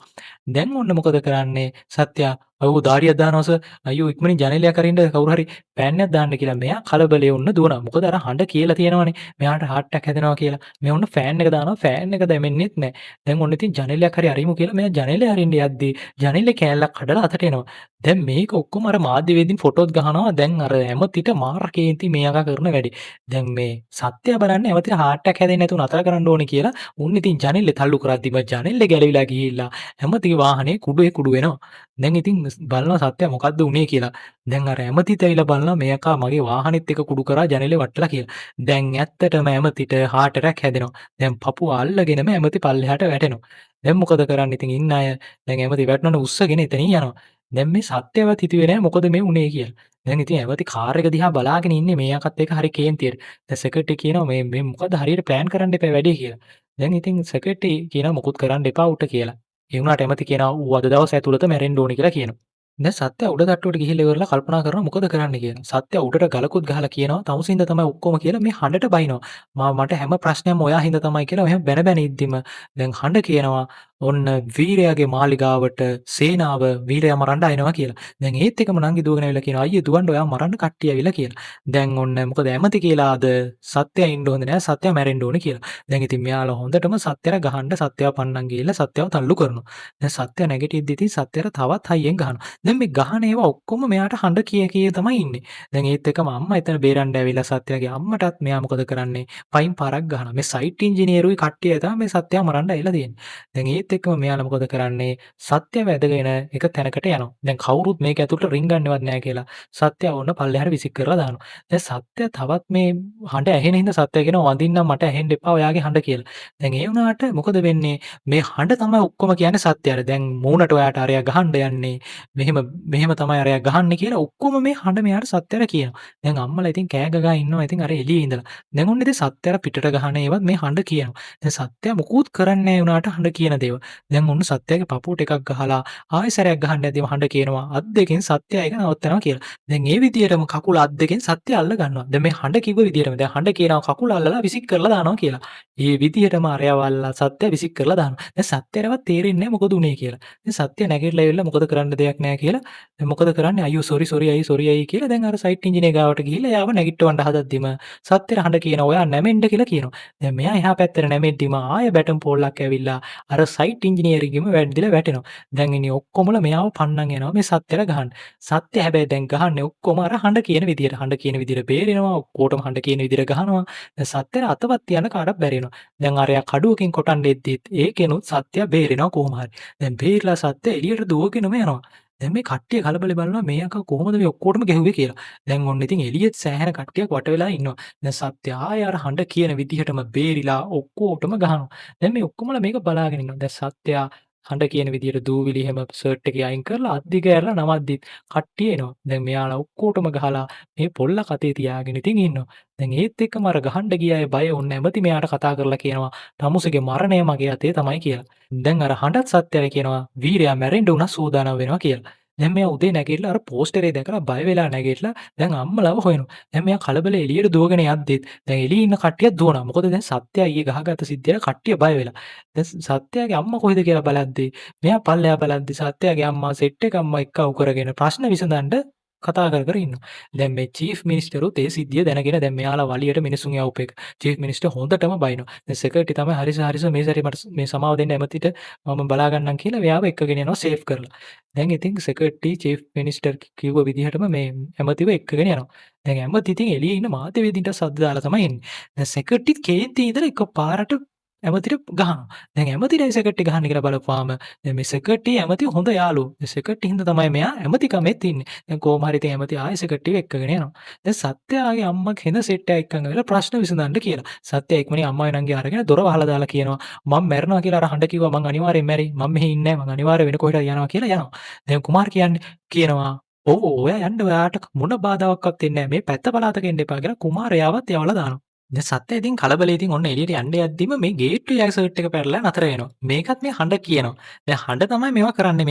දැන් ඔන්න මොකද කරන්නේ? සත්‍යා ඔව් දාඩියක් දානවා සර්. අයියෝ ඉක්මනින් ජනේලයක් අරින්න කවුරු හරි පෑන්නක් දාන්න කියලා මෙයා කලබලේ වුණ දුවනවා. මොකද අර හඬ කියලා තියෙනවනේ. මෙයාට heart attack හැදෙනවා කියලා. මෙයා ඔන්න ෆෑන් එක දානවා. ෆෑන් එක දැමෙන්නෙත් නැහැ. දැන් ඔන්න ඉතින් ජනේලයක් හරි අරිමු කියලා මෙයා ජනේලය අරින්න යද්දී ජනේලේ කෑල්ලක් කඩලා අතට එනවා. දැන් මේක ඔක්කොම අර මාධ්‍යවේදීන් ෆොටෝත් ගහනවා. දැන් අර ඇමතිට මාර කේන්ති මෙයාගා කරන වැඩි. දැන් මේ සත්‍ය බලන්නේ ඇමතිට heart attack හැදෙන්නේ නැතුව නතර කරන්න ඕනේ කියලා උන් ඉතින් ජනේලේ තල්ලු කරද්දිම ජනේලේ ගැලවිලා ගිහිල්ලා ඇමතිගේ වාහනේ කුඩු වෙනවා. දැන් ඉතින් බලනවා සත්‍ය මොකද්ද උනේ කියලා. දැන් අර ඇමතිත් ඇවිල්ලා බලනවා මේකා මගේ වාහනේත් එක කුඩු කරා ජනේලේ වටලා කියලා. දැන් ඇත්තටම ඇමතිට heart attack හැදෙනවා. දැන් පපුව අල්ලගෙනම ඇමති පල්ලෙහාට වැටෙනවා. දැන් මොකද කරන්නේ ඉතින් ඉන්න අය දැන් ඇමති වැටුණාට උස්සගෙන එතනින් යනවා. දැන් මේ සත්‍යවත් හිතුවේ නෑ මොකද මේ උනේ කියලා. දැන් ඉතින් ඇමති කාර් එක දිහා බලාගෙන ඉන්නේ මේකත් එක හරි කේන්තියට. දැන් සෙක්‍රටරි කියනවා මේ මොකද හරියට ප්ලෑන් කරන්න එපා වැඩේ කියලා. දැන් ඉතින් සෙක්‍රටරි කියනවා මොකුත් කරන්න එපා උට කියලා. ඒ වුණාට ඇමති කියනවා ඌ අද දවස් ඇතුළත මැරෙන්න ඕනේ කියලා කියනවා. දැන් සත්‍ය උඩ තට්ටුවට ගිහිල්ලා ඉවරලා කල්පනා කරනවා මොකද කරන්න කියලා. සත්‍ය උඩට ගලකුත් ගහලා කියනවා තමුසින්ද තමයි ඔක්කොම කියලා මේ හඬට බයිනවා. මට හැම ප්‍රශ්නයක්ම ඔයා හින්දා තමයි කියලා මෙහෙම බැන බැන ඉද්දිම දැන් හඬ කියනවා ඔන්න වීරයාගේ මාලිගාවට සේනාව වීරයා මරන්න ආනවා කියලා. දැන් ඒත් එකම නංගි දුවගෙන ඇවිල්ලා කියනවා අයියේ දුවන්න ඔයා මරන්න කට්ටිය ඇවිල්ලා කියලා. දැන් ඔන්න මොකද ඇමති කියලාද සත්‍යය ඉන්න හොඳ නෑ සත්‍යය මැරෙන්න ඕනේ කියලා. දැන් ඉතින් මෙයාලා හොඳටම සත්‍යර ගහන්න සත්‍යව පන්නන් ගිහිල්ලා සත්‍යව තල්ලු කරනවා. දැන් සත්‍ය නැගිටිද්දි ඉතින් සත්‍යර තවත් හයියෙන් ගහනවා. දැන් මේ ගහන ඒවා ඔක්කොම මෙයාට හඬ කිය තමයි ඉන්නේ. දැන් ඒත් එකම අම්මා එතන බේරන්න ඇවිල්ලා සත්‍යගේ අම්මටත් මෙයා මොකද කරන්නේ? පයින් පාරක් ගහනවා. මේ සයිට් ඉංජිනේරුයි කට්ටිය තමයි මේ සත්‍යව මරන්න ඇවිල්ලා තියෙන්නේ. දැන් ඒත් එක්කම මෙයාලා මොකද කරන්නේ? සත්‍යව ඇදගෙන එක තැනකට යනවා. දැන් කවුරුත් මේක ඇතුළට රිංගන්නවත් නැහැ කියලා. සත්‍ය ඕන්න පල්ලෙහාට විසික් කරලා දානවා. දැන් සත්‍ය තවත් මේ හඬ ඇහෙන හින්දා සත්‍ය කියනවා වඳින්නම් මට ඇහෙන්න එපා ඔයාගේ හඬ කියලා. දැන් ඒ වුණාට මොකද වෙන්නේ? මේ හඬ තමයි ඔක්කොම කියන්නේ සත්‍යයට. දැන් මූණට ඔයාට අරයා ගහන්න යන්නේ. මෙහෙම මෙහෙම තමයි අරයා ගහන්නේ කියලා ඔක්කොම මේ හඬ මෙයාට සත්‍යයට කියනවා. දැන් අම්මලා ඉතින් කෑ ගගා ඉන්නවා ඉතින් අර එළියේ ඉඳලා. දැන් ඔන්න ඉතින් සත්‍යයට පිටට ගහන ඒවත් මේ හඬ කියනවා. දැන් සත්‍යය මුකුත් කරන්නේ නැහැ උනාට හඬ කියන දේවල්. දැන් ඔන්න සත්‍යයේ පපුවට එකක් ගහලා ආයෙ සැරයක් ගහන්න යද්දිම හඬ කියනවා. අත් දෙකෙන් සත්‍යය එක නවත්තනවා කියලා. දැන් ඒ විදිහටම කකුල අත් දෙකෙන් සත්‍යය අල්ල ගන්නවා. දැන් මේ හඬ කිව්ව විදිහටම දැන් හඬ කියනවා කකුල අල්ලලා විසික් කරලා දානවා කියලා. ඒ විදිහටම අරයව අල්ලලා සත්‍යය විසික් කරලා දානවා. දැන් සත්‍යයටවත් තේරෙන්නේ නැහැ මොකද උනේ කියලා. දැන් සත්‍යය නැගිටලා එවිල්ලා මොකද කරන්න දෙයක් නැහැ කියලා. දැන් මොකද කරන්නේ අයියෝ සෝරි අයියි කියලා දැන් අර සයිට් ඉන්ජිනේර ගාවට ගිහිල්ලා එයාව නැගිටවන්න හදද්දිම සත්‍යයට හඬ කියනවා ඔයා නැමෙන්න කියලා කියනවා. දැන් මෙයා එහා පැත්තට නැමෙද්දිම ආයෙ බැටම් පෝල්ලක් ඇවිල්ලා අර සයිට් ඉන්ජිනේරින්ගෙම වැද්දිලා වැටෙනවා. දැන් ඉතින් ඔක්කොමලා මෙයාව පන්නන් යනවා මේ සත්‍යයට ගහන්න. සත්‍ය හැබැයි දැන් ගහන්නේ ඔක්කොම අර හඬ කියන විදියට. හඬ කියන විදියට බේරෙනවා. ඔක්කොටම හඬ කියන විදියට ගහනවා. දැන් සත්‍යයට අතවත් තියන්න කාටවත් බැරි වෙනවා. දැන් අරයා කඩුවකින් කොටන්න එද්දිත් ඒකෙනුත් සත්‍ය බේරෙනවා කොහොම හරි. දැන් බේරිලා සත්‍ය එළියට දුවගෙනම යනවා. දැන් මේ කට්ටිය කලබලේ බලනවා මේ අක්කා කොහොමද මේ ඔක්කොටම ගැහුවේ කියලා. දැන් ඔන්න ඉතින් එළියෙත් සෑහෙන කට්ටියක් වට වෙලා ඉන්නවා. දැන් සත්‍ය ආයෙ අර හඬ කියන විදිහටම බේරිලා ඔක්කොටම ගහනවා. දැන් මේ ඔක්කොමලා මේක බලාගෙන ඉන්නවා. දැන් සත්‍ය හඬ කියන විදිහට දූවිලි එහෙම ෂර්ට් එකේ අයින් කරලා අත් දිග ඇරලා නවද්දිත් කට්ටිය එනවා. දැන් මෙයාලා ඔක්කොටම ගහලා මේ පොල්ල කතේ තියාගෙන ඉතින් ඉන්නවා. දැන් ඒත් එක්කම අර ගහන්න ගිය අය බය වුණ නැමැති මෙයාට කතා කරලා කියනවා තමුසේගේ මරණය මගේ අතේ තමයි කියලා. දැන් අර හඬත් සත්‍යයි කියනවා වීරයා මැරෙන්න උනා සූදානම් වෙනවා කියලා. දැන් මෙයා උදේ නැගිටලා අර පෝස්ටරේ දැකලා බය වෙලා නැගිටලා දැන් අම්මලව හොයනවා. දැන් මෙයා කලබලේ එළියට දුවගෙන යද්දිත් දැන් එළියේ ඉන්න කට්ටියක් දුවනවා. මොකද දැන් සත්‍යය ඊයේ ගහගත්ත සිද්ධියට කට්ටිය බය වෙලා. දැන් සත්‍යයාගේ අම්මා කොහෙද කියලා බලද්දි මෙයා පල්ලෙහා බලද්දි සත්‍යයාගේ අම්මා සෙට් එක අම්මා එක්කව කරගෙන ප්‍රශ්න විසඳන්න කතා කර ඉන්නවා. දැන් මේ චීෆ් මිනිස්ටරුත් ඒ සිද්ධිය දැනගෙන දැන් මෙයාලා වලියට මිනිසුන් යවපු එක. චීෆ් මිනිස්ටර් හොඳටම බයිනවා. දැන් සෙක්‍රටරි තමයි හරිස මේ සැරේ මට මේ සමාව දෙන්න ඇමතිට මම බලා ගන්නම් කියලා එයාව එක්කගෙන යනවා සේෆ් කරලා. දැන් ඉතින් සෙක්‍රටරි චීෆ් මිනිස්ටර් කිව්ව විදිහටම මේ ඇමතිව එක්කගෙන යනවා. දැන් ඇමති ඉතින් එළියේ ඉන්න මාධ්‍යවේදීන්ට සද්ද දාලා තමයි එන්නේ. දැන් සෙක්‍රටරිත් කේන්ති ඉඳලා එකපාරට ඇමතිට ගහනවා. දැන් ඇමතිට සෙක්‍රටරි ගහන්න කියලා බලපුවාම දැන් මේ සෙක්‍රටරි ඇමති හොඳ යාළුවෝ. මේ සෙක්‍රටරි හින්දා තමයි මෙයා ඇමතිකමෙත් ඉන්නේ. දැන් කොහොම හරි ඉතින් ඇමති ආයෙ සෙක්‍රටරිව එක්කගෙන යනවා. දැන් සත්‍යයාගේ අම්මා කෙන සෙට් එක එක්කන් වෙලා ප්‍රශ්න විසඳන්න කියලා. සත්‍ය ඉක්මනින් අම්මා නංගි අරගෙන දොර වහලා දාලා කියනවා මම මැරෙනවා කියලා අර හඬ කිව්වා මං අනිවාර්යෙන් මැරෙයි. මම මෙහි ඉන්නේ නැහැ. මං අනිවාර්යෙන් වෙන කොහෙට යනවා කියලා යනවා. දැන් කුමාර් කියනවා ඔව් ඔයා යන්න ඔයාට මොන බාධාවක්වත් එන්නේ නැහැ. මේ පැත්ත පළාතක එන්න එපා කියලා කුමාරයාවත් යවලා දානවා. දැන් සත්‍ය ඉතින් කලබලේ ඉතින් ඔන්න එළියට යන්න යද්දිම මේ ගේට්ටුවේ යාගේ ෂර්ට් එක පැරලා නතර වෙනවා. මේකත් මේ හඬ කියනවා. දැන් හඬ තමයි මේවා කරන්නේ.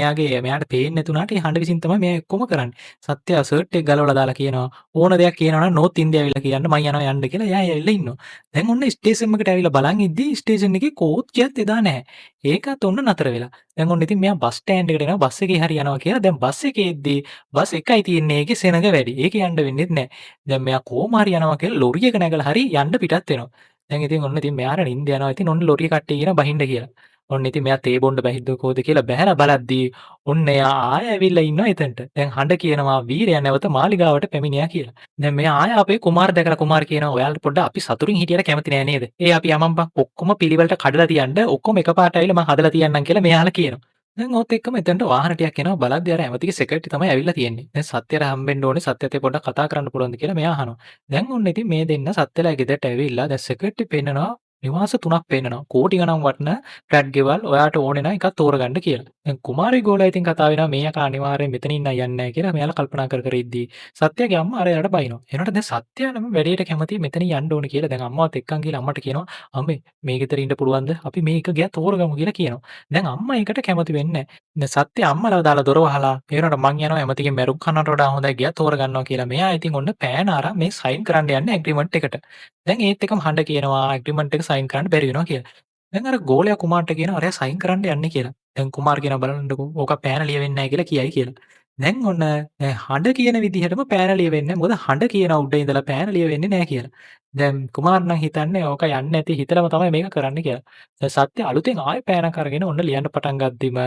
මෙයාට පේන්නේ නැතුණාට ඒ හඬ විසින් තමයි මෙයා ඔක්කොම කරන්නේ. සත්‍ය ෂර්ට් එක ගලවලා දාලා කියනවා ඕන දෙයක් කියනවා නම් නෝත් ඉන්දියා ඇවිල්ලා කියන්න මම යනවා යන්න කියලා එයා ඇවිල්ලා ඉන්නවා. දැන් ඔන්න ස්ටේෂන් එකට ඇවිල්ලා බලන් ඉද්දි ස්ටේෂන් එකේ කෝච්චියත් එදා නැහැ. ඒකත් ඔන්න නතර වෙලා. දැන් ඔන්න ඉතින් මෙයා බස් ස්ටෑන්ඩ් එකට එනවා බස් එකේ හරි යනවා කියලා. දැන් බස් එකේ එද්දි බස් එකයි තියෙන්නේ ඒකේ සෙනඟ වැඩි. ඒකේ යන්න වෙන්නේ නැහැ. දැන් මෙයා කොහොම හරි යනවා කියලා ලොරි එක නැගලා හරි යන්න පිටත් වෙනවා. දැන් ඉතින් ඔන්න ඉතින් මෙයාට නිින්ද යනවා. ඉතින් ඔන්න ලොරිය කට්ටිය කියන බහින්න කියලා. ඔන්න ඉතින් මෙයා තේ බොන්න බැහිද්ද කොහොද කියලා බහැලා බලද්දී ඔන්න එයා ආයෙ ඇවිල්ලා ඉන්නවා එතනට. දැන් හඬ කියනවා වීරයා නැවත මාලිගාවට පැමිණියා කියලා. දැන් මෙයා ආයෙ අපේ කුමාර් දැකලා කුමාර් කියනවා ඔයාලට පොඩ්ඩක් අපි සතුටින් හිටියට කැමති නෑ නේද? ඒ අපි යමන් බං ඔක්කොම පිළිවෙලට කඩලා තියන්න ඔක්කොම එකපාරට ඇවිල්ලා මං හදලා තියන්නම් කියලා මෙයාලා කියනවා. දැන් ඔත් එක්කම එතනට වාහන ටිකක් එනවා බලද්දී අර ඇමතිගේ සෙක්‍රටරි තමයි ඇවිල්ලා තියෙන්නේ. දැන් සත්‍යයට හම්බෙන්න ඕනේ සත්‍යයට පොඩ්ඩක් කතා කරන්න පුළුවන්ද කියලා මෙයා අහනවා. දැන් ඔන්න ඉතින් මේ දෙන්න සත්‍යලා ගෙදරට ඇවිල්ලා දැන් සෙක්‍රටරි පෙන්නනවා නිවාස 3ක් පෙන්නනවා. කෝටි ගණන් වටන ෆ්ලැට් ගෙවල් ඔයාට ඕනේ නම් එකක් තෝරගන්න කියලා. දැන් කුමාරි ගෝලා ඉතින් කතා වෙනවා මේ අක අනිවාර්යෙන් මෙතන ඉන්න යන්නේ නැහැ කියලා මෙයාලා කල්පනා කර ඉද්දී සත්‍යගේ අම්මා අර එයාට බයිනවා. එනකොට දැන් සත්‍ය නම් වැඩේට කැමති මෙතන යන්න ඕනේ කියලා දැන් අම්මාවත් එක්කන් කියලා අම්මට කියනවා අම්මේ මේ ගෙදර ඉන්න පුළුවන්ද? අපි මේක ගියා තෝරගමු කියලා කියනවා. දැන් අම්මා ඒකට කැමති වෙන්නේ නැහැ. දැන් සත්‍ය අම්මලා දාලා දොර වහලා ඒ වෙනකොට මං යනවා ඇමතිගේ මැරුම් කන්නට වඩා හොඳයි ගියා තෝරගන්නවා කියලා. මෙයා ඉතින් ඔන්න පෑන අරන් මේ සයින් කරන්න යන්නේ ඇග්‍රීමන්ට් එකට. දැන් ඒත් එකම හඬ කියනවා ඇග්‍රීමන්ට් එක සයින් කරන්න බැරි වෙනවා කියලා. දැන් අර ගෝලයා කුමාර්ට කියනවා අරයා සයින් කරන්න යන්නේ කියලා. දැන් කුමාර් කියනවා බලන්නකෝ ඕක පෑන ලියවෙන්නේ නැහැ කියලා කියයි කියලා. දැන් ඔන්න දැන් හඬ කියන විදිහටම පෑන ලියවෙන්නේ නැහැ. මොකද හඬ කියන උඩ ඉඳලා පෑන ලියවෙන්නේ නැහැ කියලා. දැන් කුමාර් නම් හිතන්නේ ඕක යන්නේ නැති හිතලම තමයි මේක කරන්න කියලා. දැන් සත්‍ය අලුතෙන් ආයෙ පෑනක් අරගෙන ඔන්න ලියන්න පටන් ගද්දිම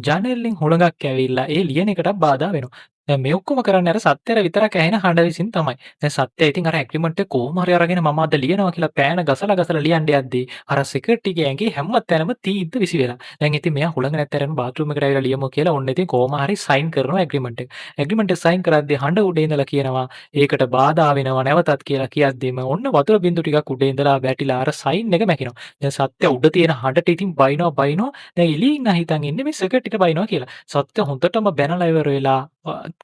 ජනෙල්ලෙන් හුළඟක් ඇවිල්ලා ඒ ලියන එකටත් බාධා වෙනවා. දැන් මේ ඔක්කොම කරන්නේ අර සත්‍යයට විතරක් ඇහෙන හඬ විසින් තමයි. දැන් සත්‍යය ඉතින් අර ඇග්‍රීමන්ට් එක කොහොම හරි අරගෙන මම අද ලියනවා කියලා පෑන ගසලා ගසලා ලියන්න යද්දී අර සිකියුරිටිගේ ඇඟේ හැම තැනම තීන්ත විසි වෙලා. දැන් ඉතින් මෙයා හුළඟ නැත්තරම බාත්රූම් එකට ඇවිල්ලා ලියමු කියලා ඔන්න ඉතින් කොහොම හරි සයින් කරනවා ඇග්‍රීමන්ට් එක. ඇග්‍රීමන්ට් එක සයින් කරද්දී හඬ උඩ ඉඳලා කියනවා ඒකට බාධා වෙනවා නැවතත් කියලා කියද්දීම ඔන්න වතුර බින්දු ටිකක් උඩ ඉඳලා වැටිලා අර සයින් එක මැකිනවා. දැන් සත්‍ය උඩ තියෙන හඬට ඉතින් බයිනවා. දැන් එළියේ ඉන්න හිතන් ඉන්නේ මේ සිකියුරිටිට බයිනවා කියලා. සත්‍ය හොඳටම බැනලා ඉවර වෙලා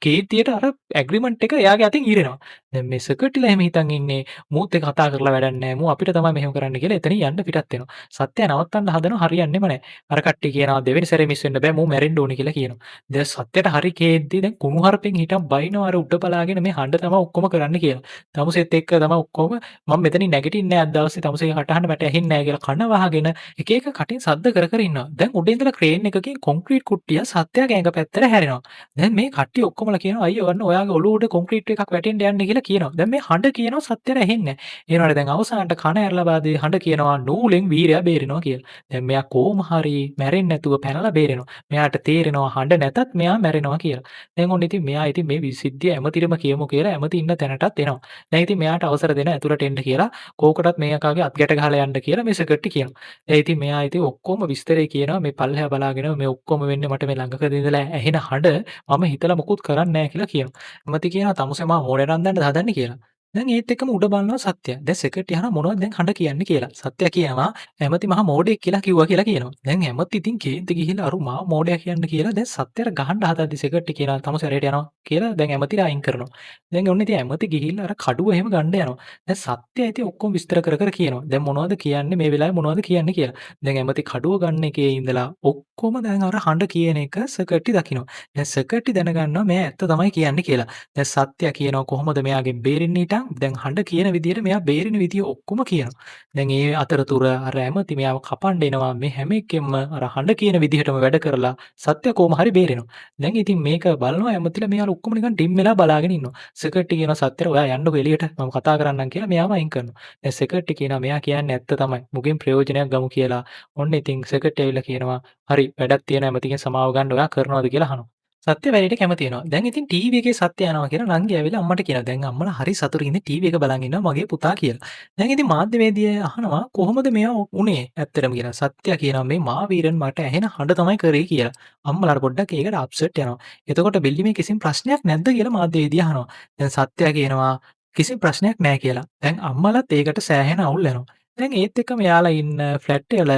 කේන්තියට අර ඇග්‍රීමන්ට් එක එයාගේ අතින් ඉරෙනවා. දැන් මේ සෙක්‍රටරිලා එහෙම හිතන් ඉන්නේ මූත් එක්ක කතා කරලා වැඩක් නැහැ. මූ අපිට තමයි මෙහෙම කරන්න කියලා එතනින් යන්න පිටත් වෙනවා. සත්‍යය නවත්තන්න හදනවා හරියන්නේම නැහැ. අර කට්ටිය කියනවා දෙවෙනි සැරේ මිස් වෙන්න බෑ මූ මැරෙන්න ඕනේ කියලා කියනවා. දැන් සත්‍යයට හරි කේන්ති දැන් කුණුහරුපෙන් හිටන් බයිනවා අර උඩ බලාගෙන මේ හඬ තමයි ඔක්කොම කරන්න කියලා. තමුසෙත් එක්ක තමයි ඔක්කොම මම මෙතනින් නැගිටින්නේ නැහැ අද දවසේ තමුසේ කටහඬ මට ඇහෙන්නේ නැහැ කියලා කන වහගෙන එක එක කටින් සද්ද කර කර ඉන්නවා. දැන් උඩ ඉඳලා ක්‍රේන් එකකින් කොන්ක්‍රීට් කුට්ටිය සත්‍යගේ ඇඟ පැත්තට හැරෙනවා. දැන් මේ කට්ටිය ඔක්කොමලා කියනවා අයියෝ ඔන්න ඔයාගේ ඔළුව උඩ කොන්ක්‍රීට් එකක් වැටෙන්න යන්නේ කියලා කියනවා. දැන් මේ හඬ කියනවා සත්‍යයට ඇහෙන්නේ නැහැ. ඒ වුණාට දැන් අවසානට කන ඇරලා බාදී හඬ කියනවා නූලෙන් වීරයා බේරෙනවා කියලා. දැන් මෙයා කොහොම හරි මැරෙන්නේ නැතුව පැනලා බේරෙනවා. මෙයාට තේරෙනවා හඬ නැතත් මෙයා මැරෙනවා කියලා. දැන් ඔන්න ඉතින් මෙයා ඉතින් මේ විසිද්ධිය ඇමතිරම කියමු කියලා ඇමති ඉන්න තැනටත් එනවා. දැන් ඉතින් මෙයාට අවසර දෙන ඇතුළට එන්න කියලා කෝකටත් මේ අකාගේ අත් ගැට ගහලා යන්න කියලා මේ සෙක්‍රටරි කියනවා. දැන් ඉතින් මෙයා ඉතින් ඔක්කොම විස්තරේ කියනවා මේ පල්ලෙහා බලාගෙන මේ ඔක්කොම වෙන්නේ මට මේ ළඟකදී ඉඳලා ඇහෙන හඬ මම හිතලා මොකුත් කරන්නේ නැහැ කියලා කියනවා. ඇමති කියනවා තමුසේ මම මෝඩ රන්දන්න හදන්නේ කියලා. දැන් ඒත් එක්කම උඩ බලනවා සත්‍ය. දැන් සෙක්‍රටරි අහනවා මොනවද දැන් හඬ කියන්නේ කියලා. සත්‍ය කියනවා ඇමති මහා මෝඩයෙක් කියලා කිව්වා කියලා කියනවා. දැන් ඇමති ඉතින් කේන්ති ගිහිල්ලා අරු මාව මෝඩයා කියන්න කියලා දැන් සත්‍යට ගහන්න හදද්දි සෙක්‍රටරි කියනවා තමුසේ රේට යනවා කියලා දැන් ඇමතිලා අයින් කරනවා. දැන් ඔන්න ඉතින් ඇමති ගිහිල්ලා අර කඩුව එහෙම ගන්න යනවා. දැන් සත්‍ය ඉතින් ඔක්කොම විස්තර කර කර කියනවා. දැන් මොනවද කියන්නේ මේ වෙලාවේ මොනවද කියන්නේ කියලා. දැන් ඇමති කඩුව ගන්න එකේ ඉඳලා ඔක්කොම දැන් අර හඬ කියන එක සෙක්‍රටරි දකිනවා. දැන් සෙක්‍රටරි දැනගන්නවා මෙයා ඇත්ත තමයි කියන්නේ කියලා. දැන් සත්‍ය කියනවා කොහොමද මෙයාගෙන් බේරෙන්නේ ඊටන් දැන් හඬ කියන විදිහට මෙයා බේරෙන විදිය ඔක්කොම කියනවා. දැන් ඒ අතරතුර අර ඇමති මෙයාව කපන්න එනවා මේ හැම එකෙම අර හඬ කියන විදිහටම වැඩ කරලා සත්‍ය කොහොම හරි බේරෙනවා. දැන් ඉතින් මේක බලනවා ඇමතිලා මෙයාලා ඔක්කොම නිකන් ඩිම් වෙලා බලාගෙන ඉන්නවා. සෙක්‍රටරි කියනවා සත්‍යට ඔයා යන්නකෝ එළියට මම කතා කරන්නම් කියලා මෙයාව අයින් කරනවා. දැන් සෙක්‍රටරි කියනවා මෙයා කියන්නේ ඇත්ත තමයි. මුගෙන් ප්‍රයෝජනයක් ගමු කියලා. ඔන්න ඉතින් සෙක්‍රටරි ඇවිල්ලා කියනවා හරි වැඩක් තියෙන ඇමතිගෙන් සමාව ගන්න ඔයා කරනවද කියලා අහනවා. සත්‍ය වැඩේට කැමති වෙනවා. දැන් ඉතින් ටීවී එකේ සත්‍ය යනවා කියලා නංගි ඇවිල්ලා අම්මට කියනවා. දැන් අම්මලා හරි සතුටින් ඉන්නේ ටීවී එක බලන් ඉන්නවා මගේ පුතා කියලා. දැන් ඉතින් මාධ්‍යවේදිය අහනවා කොහොමද මෙයා උනේ? ඇත්තටම කියනවා. සත්‍ය කියනවා මේ මාවීරන් මට ඇහෙන හඬ තමයි කරේ කියලා. අම්මලාට පොඩ්ඩක් ඒකට අප්සෙට් යනවා. එතකොට බිල්ලිමේ කිසිම ප්‍රශ්නයක් නැද්ද කියලා මාධ්‍යවේදියා අහනවා. දැන් සත්‍ය කියනවා කිසිම ප්‍රශ්නයක් නැහැ කියලා. දැන් අම්මලාත් ඒකට සෑහෙන අවුල් වෙනවා. දැන් ඒත් එක්කම යාලා ඉන්න ෆ්ලැට් වල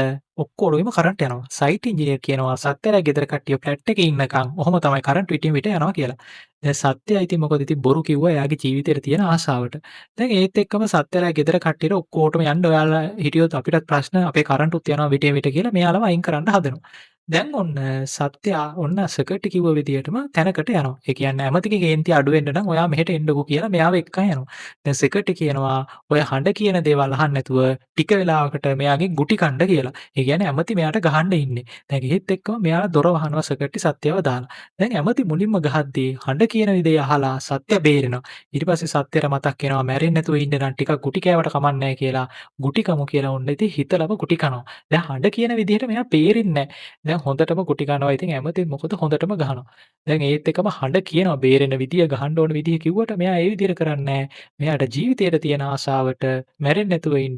ඔක්කොම කරන්ට් යනවා. සයිට් ඉංජිනේර් කියනවා සත්‍යලා ගෙදර කට්ටිය ෆ්ලැට් එකේ ඉන්නකම් ඔහොම තමයි කරන්ට් විටින් විට යනවා කියලා. දැන් සත්‍යයි ඉතින් මොකද ඉතින් බොරු කිව්වා එයාගේ ජීවිතේට තියෙන ආශාවට. දැන් ඒත් එක්කම සත්‍යලා ගෙදර කට්ටියට ඔක්කොටම යන්න ඔයාලා හිටියොත් අපිටත් ප්‍රශ්න අපේ කරන්ට්ුත් යනවා විටින් විට කියලා මෙයාලව අයින් කරන්න හදනවා. දැන් ඔන්න සත්‍ය ඔන්න සෙක්‍රටරි කිව්ව විදිහටම තැනකට යනවා. ඒ කියන්නේ ඇමතිගේ කේන්ති අඩු වෙන්න නම් ඔයා මෙහෙට එන්නකෝ කියලා මෙයාව එක්කන් යනවා. දැන් සෙක්‍රටරි කියනවා ඔය හඬ කියන දේවල් අහන්න නැතුව ටික වෙලාවකට මෙයාගෙන් ගුටි කන්න කියලා. ඒ කියන්නේ ඇමති මෙයාට ගහන්න ඉන්නේ. දැන් එහෙත් එක්කම මෙයාලා දොර වහනවා සෙක්‍රටරි සත්‍යව දාලා. දැන් ඇමති මුලින්ම ගහද්දී හඬ කියන විදිය අහලා සත්‍ය බේරෙනවා. ඊට පස්සේ සත්‍යයට මතක් වෙනවා මැරෙන්නේ නැතුව ඉන්න නම් ටිකක් ගුටි කෑවට කමක් නැහැ කියලා. ගුටි කමු කියලා ඔන්න ඉතින් හිතලම ගුටි කනවා. දැන් හඬ කියන විදිහට මෙයා බේරෙන්නේ නැහැ. දැන් හොඳටම ගුටි කනවා. ඉතින් ඇමතිත් මොකද හොඳටම ගහනවා. දැන් ඒත් එක්කම හඬ කියනවා බේරෙන විදිය ගහන්න ඕන විදිය කිව්වට මෙයා ඒ විදියට කරන්නේ නැහැ. මෙයාට ජීවිතේට තියෙන ආසාවට මැරෙන්නේ නැතුව ඉන්න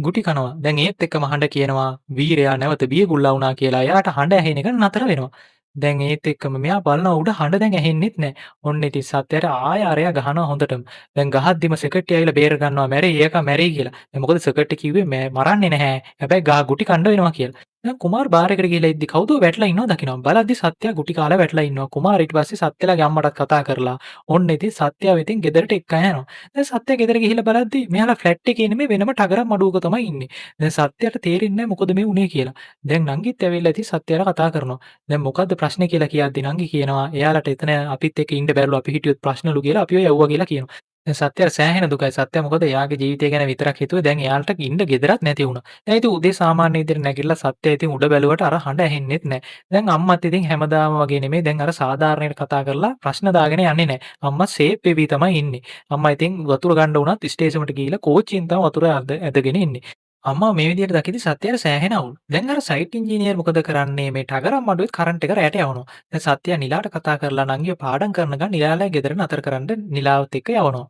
ගුටි කනවා. දැන් ඒත් එක්කම හඬ කියනවා වීරයා නැවත බියගුල්ලා වුණා කියලා. එයාට හඬ ඇහෙන එක නතර වෙනවා. දැන් ඒත් එක්කම මෙයා බලනවා උඩ හඬ දැන් ඇහෙන්නෙත් නැහැ. ඔන්න ඉතින් සත්‍යයට ආය අරයා ගහනවා හොඳටම. දැන් ගහද්දිම සෙක්‍රටරි ආවිලා බේර ගන්නවා මැරෙයි ඒක මැරෙයි කියලා. දැන් මොකද සෙක්‍රටරි කිව්වේ මරන්නේ නැහැ. හැබැයි ගුටි කන්න වෙනවා කියලා. දැන් කුමාර් බාර් එකට ගිහලා ඉද්දි කවුදෝ වැටලා ඉන්නවා දකිනවා. බලද්දි සත්‍ය ගුටි කාලා වැටලා ඉන්නවා. කුමාර් ඊට පස්සේ සත්‍යලාගේ අම්මටත් කතා කරලා ඔන්න ඉතින් සත්‍ය වෙතින් ගෙදරට එක්කන් යනවා. දැන් සත්‍ය ගෙදර ගිහිල්ලා බලද්දි මෙයාලා ෆ්ලැට් එකේ නෙමෙයි වෙනම ටගරක් මඩුවක තමයි ඉන්නේ. දැන් සත්‍යයට තේරෙන්නේ නැහැ මොකද මේ උනේ කියලා. දැන් නංගිත් ඇවිල්ලා ඉතින් සත්‍යයට කතා කරනවා. දැන් මොකද්ද ප්‍රශ්නේ කියලා කියද්දි නංගි කියනවා එයාලට එතන අපිත් එක්ක ඉන්න බැරිලු අපි හිටියොත් ප්‍රශ්නලු කියලා අපිව යවුවා කියලා කියනවා. දැන් සත්‍යයට සෑහෙන දුකයි. සත්‍ය මොකද එයාගේ ජීවිතය ගැන විතරක් හිතුවේ. දැන් එයාලට ඉන්න ගෙදරක් නැති වුණා. දැන් ඉතින් උදේ සාමාන්‍ය විදිහට නැගිටලා සත්‍ය ඉතින් උඩ බැලුවට අර හඬ ඇහෙන්නෙත් නැහැ. දැන් අම්මත් ඉතින් හැමදාම වගේ නෙමෙයි දැන් අර සාධාරණයට කතා කරලා ප්‍රශ්න දාගෙන යන්නේ නැහැ. අම්මා සේෆ් වෙවි තමයි ඉන්නේ. අම්මා ඉතින් වතුර ගන්න උනත් ස්ටේෂන් එකට ගිහිල්ලා කෝච්චියෙන් තමයි වතුර ඇදගෙන ඉන්නේ. අම්මා මේ විදිහට දකිද්දි සත්‍යයට සෑහෙන අවුල්. දැන් අර සයිට් ඉංජිනේර් මොකද කරන්නේ මේ ටගරම් මඩුවේ කරන්ට් එක රැට යවනවා. දැන් සත්‍යයා නිලාට කතා කරලා නංගිව පාඩම් කරන ගමන් නිලාලා ගෙදර නතර කරන්න නිලාවත් එක්ක යවනවා.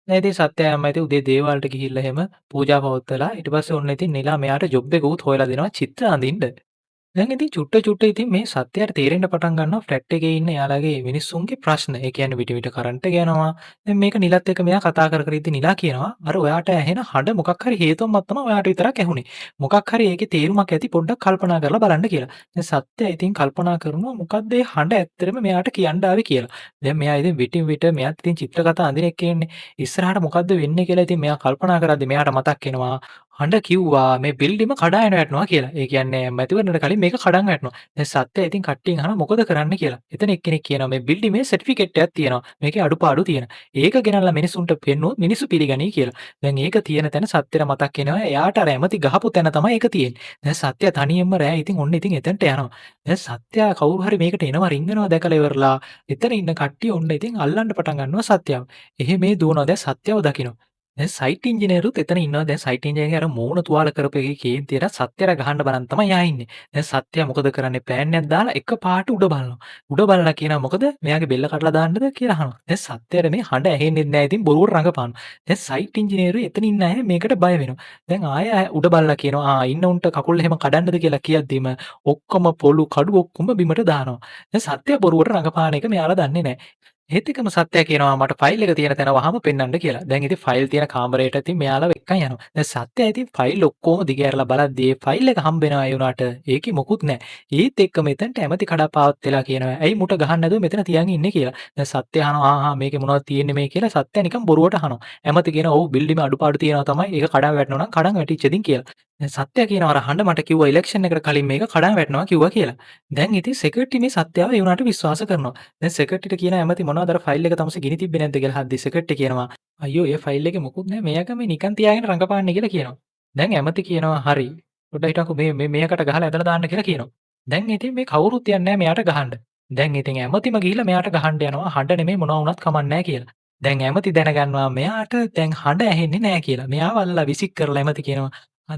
දැන් ඉතින් සත්‍යයා අම්මා ඉතින් උදේ දේවාලට ගිහිල්ලා එහෙම පූජා පවත්වලා ඊට පස්සේ ඔන්න ඉතින් නිලා මෙයාට ජොබ් එක උත් හොයලා දෙනවා චිත්‍ර අඳින්න. දැන් ඉතින් චුට්ට ඉතින් මේ සත්‍යයට තේරෙන්න පටන් ගන්නවා ෆ්ලැට් එකේ ඉන්න එයාලගේ මිනිස්සුන්ගේ ප්‍රශ්න. ඒ කියන්නේ විට විට කරන්ට් එක යනවා. දැන් මේක නිලත් එක්ක මෙයා කතා කර කර ඉද්දි නිලා කියනවා අර ඔයාට ඇහෙන හඬ මොකක් හරි හේතුවක් තමයි ඔයාට විතරක් ඇහුනේ. මොකක් හරි ඒකේ තේරුමක් ඇති පොඩ්ඩක් කල්පනා කරලා බලන්න කියලා. දැන් සත්‍යය ඉතින් කල්පනා කරනවා මොකද්ද මේ හඬ ඇත්තටම මෙයාට කියන්න ආවේ කියලා. දැන් මෙයා ඉතින් විටින් විට මෙයාත් ඉතින් චිත්‍ර කතා අඳින එක්කෙන්නේ. ඉස්සරහට මොකද්ද වෙන්නේ කියලා ඉතින් මෙයා කල්පනා කරද්දි මෙයාට මතක් වෙනවා හඬ කිව්වා මේ බිල්ඩිම කඩාගෙන වැටෙනවා කියලා. ඒ කියන්නේ මැතිවරණයට කලින් මේක කඩන් වැටෙනවා. දැන් සත්‍යය ඉතින් කට්ටියන් අහනවා මොකද කරන්න කියලා. එතන එක්කෙනෙක් කියනවා මේ බිල්ඩිමේ සර්ටිෆිකේට් එකක් තියෙනවා. මේකේ අඩුපාඩු තියෙනවා. ඒක ගෙනල්ලා මිනිසුන්ට පෙන්නුවොත් මිනිස්සු පිළිගනී කියලා. දැන් ඒක තියෙන තැන සත්‍යට මතක් වෙනවා. එයාට අර ඇමති ගහපු තැන තමයි ඒක තියෙන්නේ. දැන් සත්‍ය තනියෙන්ම රෑ ඉතින් ඔන්න ඉතින් එතනට යනවා. දැන් සත්‍ය කවුරු හරි මේකට එනවා රින්ගනවා දැකලා ඉවරලා එතන ඉන්න කට්ටිය ඔන්න ඉතින් අල්ලන්න පටන් ගන්නවා සත්‍යව. එහෙ මේ දුවනවා දැන් සත්‍යව දකිනවා. දැන් සයිට් ඉංජිනේරුත් එතන ඉන්නවා. දැන් සයිට් ඉංජිනේරගේ අර මූණ තුවාල කරපු එකේ කේන්තියට සත්‍යර ගහන්න බලන් තමයි යා ඉන්නේ. දැන් සත්‍ය මොකද කරන්නේ? ප්ලෑන් එකක් දාලා එක පාට උඩ බලනවා. උඩ බලලා කියනවා මොකද? මෙයාගේ බෙල්ල කඩලා දාන්නද කියලා අහනවා. දැන් සත්‍යර මේ හඬ ඇහෙන්නේ නැහැ. ඉතින් බොරුවට රඟපානවා. දැන් සයිට් ඉංජිනේරු එතන ඉන්න අය මේකට බය වෙනවා. දැන් ආයෙ උඩ බලලා කියනවා ඉන්න උන්ට කකුල් එහෙම කඩන්නද කියලා කියද්දිම ඔක්කොම පොළු කඩු ඔක්කොම බිමට දානවා. දැන් සත්‍ය බොරුවට රඟපාන එක මෙයාලා දන්නේ නැහැ. ඒත් එකම සත්‍යය කියනවා මට ෆයිල් එක තියෙන තැන වහම පෙන්වන්න කියලා. දැන් ඉතින් ෆයිල් තියෙන කාමරයට ඉතින් මෙයාලා එක්කන් යනවා. දැන් සත්‍යය ඉතින් ෆයිල් ඔක්කොම දිගහැරලා බලද්දී ෆයිල් එක හම්බ වෙනවා ඒ උනාට. ඒකේ මොකුත් නැහැ. ඒත් එක්ක මෙතනට ඇමති කඩපාවත් වෙලා කියනවා. ඇයි මුට ගහන්න නැතුව මෙතන තියන් ඉන්නේ කියලා. දැන් සත්‍ය අහනවා මේකේ මොනවද තියෙන්නේ මේ කියලා සත්‍ය නිකන් බොරුවට අහනවා. ඇමති කියනවා ඔව් බිල්ඩිමේ අඩුපාඩු තියෙනවා තමයි. ඒක කඩන් වැටෙනවා නම් කඩන් වැටිච්ච දින් කියලා. දැන් සත්‍ය කියනවා අර හඬ මට කිව්වා ඉලෙක්ෂන් එකට කලින් මේක කඩන් වැටෙනවා කිව්වා කියලා. දැන් ඉතින් සෙක්‍රටරි මේ සත්‍යව ඒ උනාට විශ්වාස කරනවා. දැන් සෙක්‍රටරිට කියන ඇමති මොනවද අර ෆයිල් එක තමසේ ගිනි තිබ්බේ නැද්ද කියලා අහද්දි සෙක්‍රටරි කියනවා අයියෝ ඒ ෆයිල් එකේ මොකුත් නැහැ මේක මේ නිකන් තියාගෙන රඟපාන්නේ කියලා කියනවා. දැන් ඇමති කියනවා හරි පොඩ්ඩක් හිටන්කෝ මේ මේකට ගහලා ඇදලා දාන්න කියලා කියනවා. දැන් ඉතින් මේ කවුරුත් යන්නේ නැහැ මෙයාට ගහන්න. දැන් ඉතින් ඇමතිම ගිහිල්ලා මෙයාට ගහන්න යනවා හඬ නෙමෙයි මොනවා වුණත් කමක් නැහැ කියලා. දැන් ඇමති දැනගන්නවා මෙයාට දැන් හඬ ඇහෙන්නේ නැහැ කියලා. මෙයාව අල්ලලා විසික් කරලා ඇමති කියනවා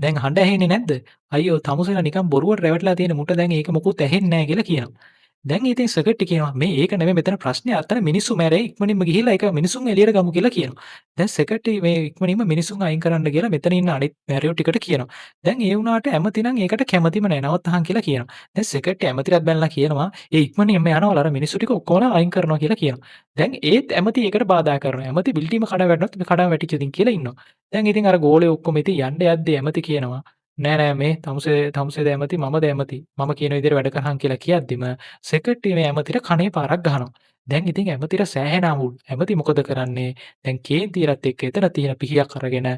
දැන් හඬ ඇහෙන්නේ නැද්ද? අයියෝ තමුසෙලා නිකන් බොරුවට රැවටලා තියෙන මුට දැන් ඒක මොකුත් ඇහෙන්නේ නැහැ කියලා කියනවා. දැන් ඉතින් සෙක්‍රටරි කියනවා මේ ඒක නෙමෙයි මෙතන ප්‍රශ්නේ අතන මිනිස්සු මැරෙයි ඉක්මනින්ම ගිහිල්ලා ඒක මිනිසුන් එළියට ගමු කියලා කියනවා. දැන් සෙක්‍රටරි මේ ඉක්මනින්ම මිනිසුන් අයින් කරන්න කියලා මෙතන ඉන්න අනිත් මැරියෝ ටිකට කියනවා. දැන් ඒ වුණාට ඇමති නම් ඒකට කැමතිම නැහැ නවත්තහන් කියලා කියනවා. දැන් සෙක්‍රටරි ඇමතිට බැලලා කියනවා ඒ ඉක්මනින්ම යනවා අර මිනිස්සු ටික ඔක්කොම අයින් කරනවා කියලා කියනවා. දැන් ඒත් ඇමති ඒකට බාධා කරනවා. ඇමති බිල්ඩිම කඩ වැටුනොත් කඩ වැටිච්ච දින් කියලා ඉන්නවා. දැන් ඉතින් අර ගෝලේ ඔක්කොම ඉතින් යන්න යද්දී ඇමති කියනවා නෑ මේ තමුසේද ඇමති මමද ඇමති මම කියන විදිහට වැඩ කරහන් කියලා කියද්දිම සෙක්‍රටරි මේ ඇමතිට කනේ පාරක් ගහනවා. දැන් ඉතින් ඇමතිට සෑහෙන අමුල්. ඇමති මොකද කරන්නේ? දැන් කේන්තිරත් එක්ක එතන තියෙන පිහියක් අරගෙන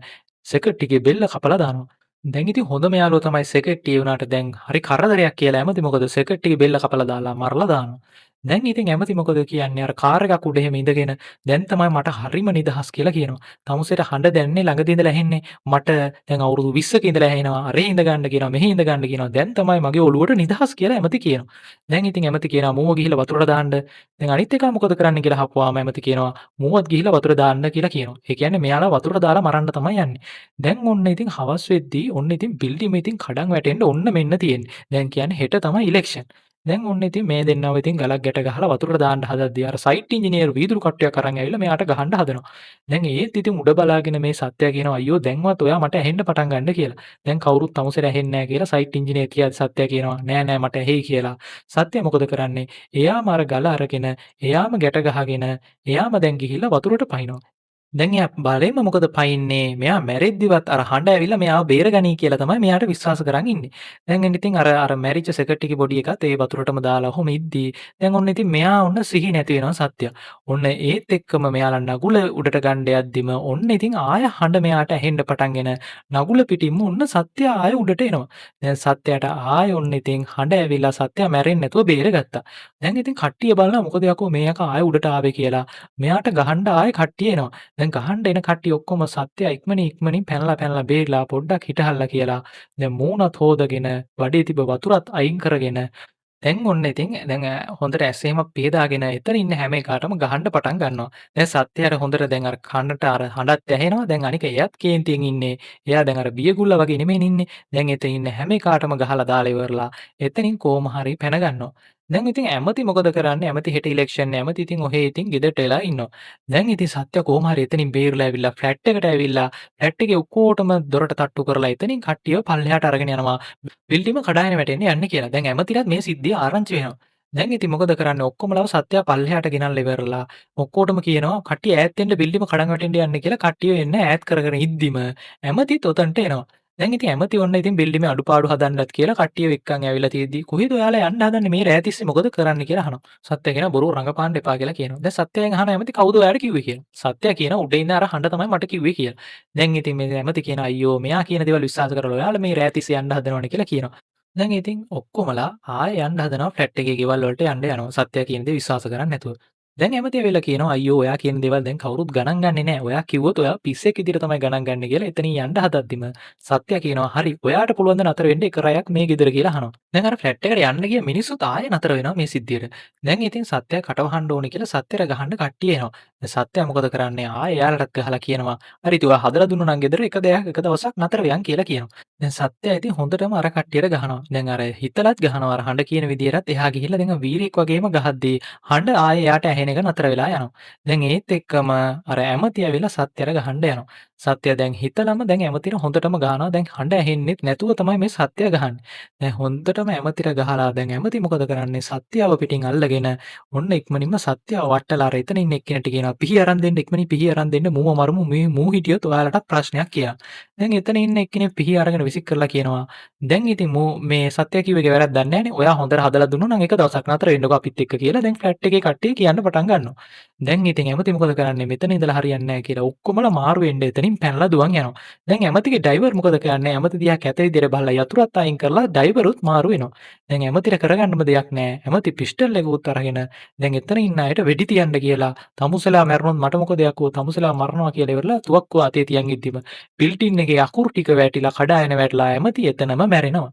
සෙක්‍රටරිගේ බෙල්ල කපලා දානවා. දැන් ඉතින් හොඳම යාළුවා තමයි සෙක්‍රටරි වුණාට දැන් හරි කරදරයක් කියලා ඇමති මොකද සෙක්‍රටරිගේ බෙල්ල කපලා දාලා මරලා දානවා. දැන් ඉතින් ඇමති මොකද කියන්නේ අර කාර් එකක් උඩ එහෙම ඉඳගෙන දැන් තමයි මට හරිම නිදහස් කියලා කියනවා. තමුසේට හඬ දැන්නේ ළඟදී ඉඳලා ඇහෙන්නේ. මට දැන් අවුරුදු 20ක ඉඳලා ඇහෙනවා. අරේ ඉඳ ගන්න කියනවා. මෙහි ඉඳ ගන්න කියනවා. දැන් තමයි මගේ ඔළුවට නිදහස් කියලා ඇමති කියනවා. දැන් ඉතින් ඇමති කියනවා මූව ගිහිල්ලා වතුරට දාන්න. දැන් අනිත් එකා මොකද කරන්න කියලා අහපුවාම ඇමති කියනවා මූවත් ගිහිල්ලා වතුර දාන්න කියලා කියනවා. ඒ කියන්නේ මෙයාලා වතුරට දාලා මරන්න තමයි යන්නේ. දැන් ඔන්න ඉතින් හවස් වෙද්දී ඔන්න ඉතින් බිල්ඩිම ඉතින් කඩන් වැටෙන්න ඔන්න මෙන්න තියෙන්නේ. දැන් කියන්නේ හෙට තමයි ඉලෙක්ෂන්. දැන් ඔන්න ඉතින් මේ දෙන්නව ඉතින් ගලක් ගැට ගහලා වතුරට දාන්න හදද්දී අර සයිට් ඉංජිනේරු වීදුරු කට්ටියක් අරන් ඇවිල්ලා මෙයාට ගහන්න හදනවා. දැන් ඒත් ඉතින් උඩ බලාගෙන මේ සත්‍යය කියනවා අයියෝ දැන්වත් ඔයා මට ඇහෙන්න පටන් ගන්න කියලා. දැන් කවුරුත් තමුසෙට ඇහෙන්නේ නැහැ කියලා සයිට් ඉංජිනේර කියද්දි සත්‍යය කියනවා නෑ නෑ මට ඇහෙයි කියලා. සත්‍යය මොකද කරන්නේ? එයාම අර ගල අරගෙන එයාම ගැට ගහගෙන එයාම දැන් ගිහිල්ලා වතුරට පනිනවා. දැන් එයා බලෙන්ම මොකද පයින්නේ මෙයා මැරෙද්දිවත් අර හඬ ඇවිල්ලා මෙයාව බේරගනී කියලා තමයි මෙයාට විශ්වාස කරන් ඉන්නේ. දැන් එන්න ඉතින් අර මැරිච්ච සෙක්‍රටරිගේ බොඩි එකත් ඒ වතුරටම දාලා ඔහොම ඉද්දී දැන් ඔන්න ඉතින් මෙයා ඔන්න සිහි නැති වෙනවා සත්‍ය. ඔන්න ඒත් එක්කම මෙයාලා නගුල උඩට ගන්න යද්දිම ඔන්න ඉතින් ආය හඬ මෙයාට ඇහෙන්න පටන්ගෙන නගුල පිටින්ම ඔන්න සත්‍ය ආය උඩට එනවා. දැන් සත්‍යයට ආය ඔන්න ඉතින් හඬ ඇවිල්ලා සත්‍ය මැරෙන්නේ නැතුව බේරගත්තා. දැන් ඉතින් කට්ටිය බලනවා මොකද යකෝ මේ යකා ආය උඩට ආවේ කියලා. මෙයාට ගහන්න ආය කට්ටිය එනවා. දැන් ගහන්න එන කට්ටිය ඔක්කොම සත්‍ය ඉක්මනින් පැනලා බේරිලා පොඩ්ඩක් හිටහල්ලා කියලා දැන් මූණත් හොදගෙන වඩේ තිබ්බ වතුරත් අයින් කරගෙන දැන් ඔන්න ඉතින් දැන් හොඳට ඇස්සේම පිහදාගෙන එතන ඉන්න හැම එකාටම ගහන්න පටන් ගන්නවා. දැන් සත්‍ය අර හොඳට දැන් අර කනට අර හඬත් ඇහෙනවා. දැන් අනික එයාත් කේන්තියෙන් ඉන්නේ. එයා දැන් අර බියගුල්ලා වගේ නෙමෙයිනේ ඉන්නේ. දැන් එතන ඉන්න හැම එකාටම ගහලා දාලා ඉවරලා එතනින් කොහොම හරි පැන ගන්නවා. දැන් ඉතින් ඇමති මොකද කරන්නේ? ඇමති හෙට ඉලෙක්ෂන් නේ. ඇමති ඉතින් ඔහේ ඉතින් ගෙදරට එලා ඉන්නවා. දැන් ඉතින් සත්‍ය කොහොම හරි එතනින් බේරලා ඇවිල්ලා ෆ්ලැට් එකට ඇවිල්ලා ෆ්ලැට් එකේ ඔක්කොටම දොරට තට්ටු කරලා එතනින් කට්ටියව පල්ලෙහාට අරගෙන යනවා. බිල්ඩිම කඩාගෙන වැටෙන්න යන්නේ කියලා. දැන් ඇමතිටත් මේ සිද්ධිය ආරංචි වෙනවා. දැන් ඉතින් මොකද කරන්නේ? ඔක්කොමලව සත්‍යය පල්ලෙහාට ගෙනල්ලා ඉවරලා ඔක්කොටම කියනවා කට්ටිය ඈත් වෙන්න බිල්ඩිම කඩන් වැටෙන්න යන්නේ කියලා කට්ටිය එන්න ඈත් කරගෙන ඉද්දිම ඇමතිත් ඔතනට එනවා. දැන් ඉතින් ඇමති ඔන්න ඉතින් බිල්ඩිමේ අඩුපාඩු හදන්නත් කියලා කට්ටිය එක්කන් ඇවිල්ලා තියෙද්දි කොහෙද ඔයාලා යන්න හදන්නේ මේ රෑ තිස්සේ මොකද කරන්න කියලා අහනවා. සත්‍ය කියන බොරු රඟපාන්න එපා කියලා කියනවා. දැන් සත්‍යයෙන් අහන ඇමති කවුද ඔයාලට කිව්වේ කියලා. සත්‍ය කියන උඩ ඉන්න අර හඬ තමයි මට කිව්වේ කියලා. දැන් ඉතින් මේ ඇමති කියන අයියෝ මෙයා කියන දේවල් විශ්වාස කරලා ඔයාලා මේ රෑ තිස්සේ යන්න හදනවනේ කියලා කියනවා. දැන් ඉතින් ඔක්කොමලා ආයෙ යන්න හදනවා ෆ්ලැට් එකේ ගෙවල් වලට යන්න යනවා. සත්‍ය කියන දේ විශ්වාස කරන්නේ නැතුව. දැන් ඇමති ඇවිල්ලා කියනවා අයියෝ ඔයා කියන දේවල් දැන් කවුරුත් ගණන් ගන්නෙ නෑ. ඔයා කිව්වොත් ඔයා පිස්සෙක් විදිහට තමයි ගණන් ගන්නෙ කියලා එතනින් යන්න හදද්දිම සත්‍ය කියනවා හරි ඔයාට පුළුවන් ද නතර වෙන්න එක රැයක් මේ ගෙදර කියලා අහනවා. දැන් අර ෆ්ලැට් එකට යන්න ගිය මිනිස්සුත් ආයෙ නතර වෙනවා මේ සිද්ධියට. දැන් ඉතින් සත්‍ය කටවහන්න ඕනේ කියලා සත්‍යර ගහන්න කට්ටිය එනවා. දැන් සත්‍ය මොකද කරන්නේ ආයෙ එයාලටත් ගහලා කියනවා හරි ඉතින් ඔයා හදලා දුන්නා නම් ගෙදර එක දෙයක් එක දවසක් නතර වෙයන් කියලා කියනවා. දැන් සත්‍ය ඉතින් හොඳටම අර කට්ටියට ගහනවා. දැන් අර හිතලත් ගහනවා අර හඬ කියන විදියටත් එහා ගිහිල්ලා දැන් වීරයෙක් වගේම ගහද්දී හඬ ආයෙ එයාට ඇහෙන එක නතර වෙලා යනවා. දැන් ඒත් එක්කම අර ඇමති ඇවිල්ලා සත්‍යර ගහන්න යනවා. සත්‍ය දැන් හිතලම දැන් ඇමතිට හොඳටම ගහනවා. දැන් හඬ ඇහෙන්නෙත් නැතුව තමයි මේ සත්‍ය ගහන්නේ. දැන් හොඳටම ඇමතිට ගහලා දැන් ඇමති මොකද කරන්නේ? සත්‍යව පිටින් අල්ලගෙන ඔන්න ඉක්මනින්ම සත්‍යව වට්ටලා අර එතන ඉන්න එක්කෙනාට කියනවා පිහි අරන් දෙන්න ඉක්මනින් පිහි අරන් දෙන්න මූව මරමු මේ මූ හිටියොත් ඔයාලටත් ප්‍රශ්නයක් කියලා. දැන් එතන ඉන්න එක්කෙනෙක් පිහි අරගෙන විසික් කරලා කියනවා දැන් ඉතින් මූ මේ සත්‍ය කිව්වේ වැරද්දක් නැහැ නේ. ඔයා හොඳට හදලා දුන්නා නම් එක දවසක් නතර වෙන්නකෝ අපිත් එක්ක කියලා දැන් ෆ්ලැට් එකේ කට්ටිය කියන්න පටන් ගන්නවා. දැන් ඉතින් ඇමති මොකද කරන්නේ මෙතන ඉඳලා හරියන්නේ නැහැ කියලා ඔක්කොමලා මාරු වෙන්න එතනින් පැනලා දුවන් යනවා. දැන් ඇමතිගේ ඩ්‍රයිවර් මොකද කරන්නේ? ඇමති දිහා කැත විදියට බලලා යතුරුත් අයින් කරලා ඩ්‍රයිවරුත් මාරු වෙනවා. දැන් ඇමතිට කරගන්නම දෙයක් නැහැ. ඇමති පිස්ටල් එක උත් අරගෙන දැන් එතන ඉන්න අයට වෙඩි තියන්න කියලා තමුසලා මැරුණොත් මට මොකද යකෝ තමුසලා මරනවා කියලා ඉවරලා තුවක්කුව අතේ තියන් ඉද්දිම බිල්ඩින් එකේ අකුරු ටික වැටිලා කඩායන වැටලා ඇමති එතනම මැරෙනවා.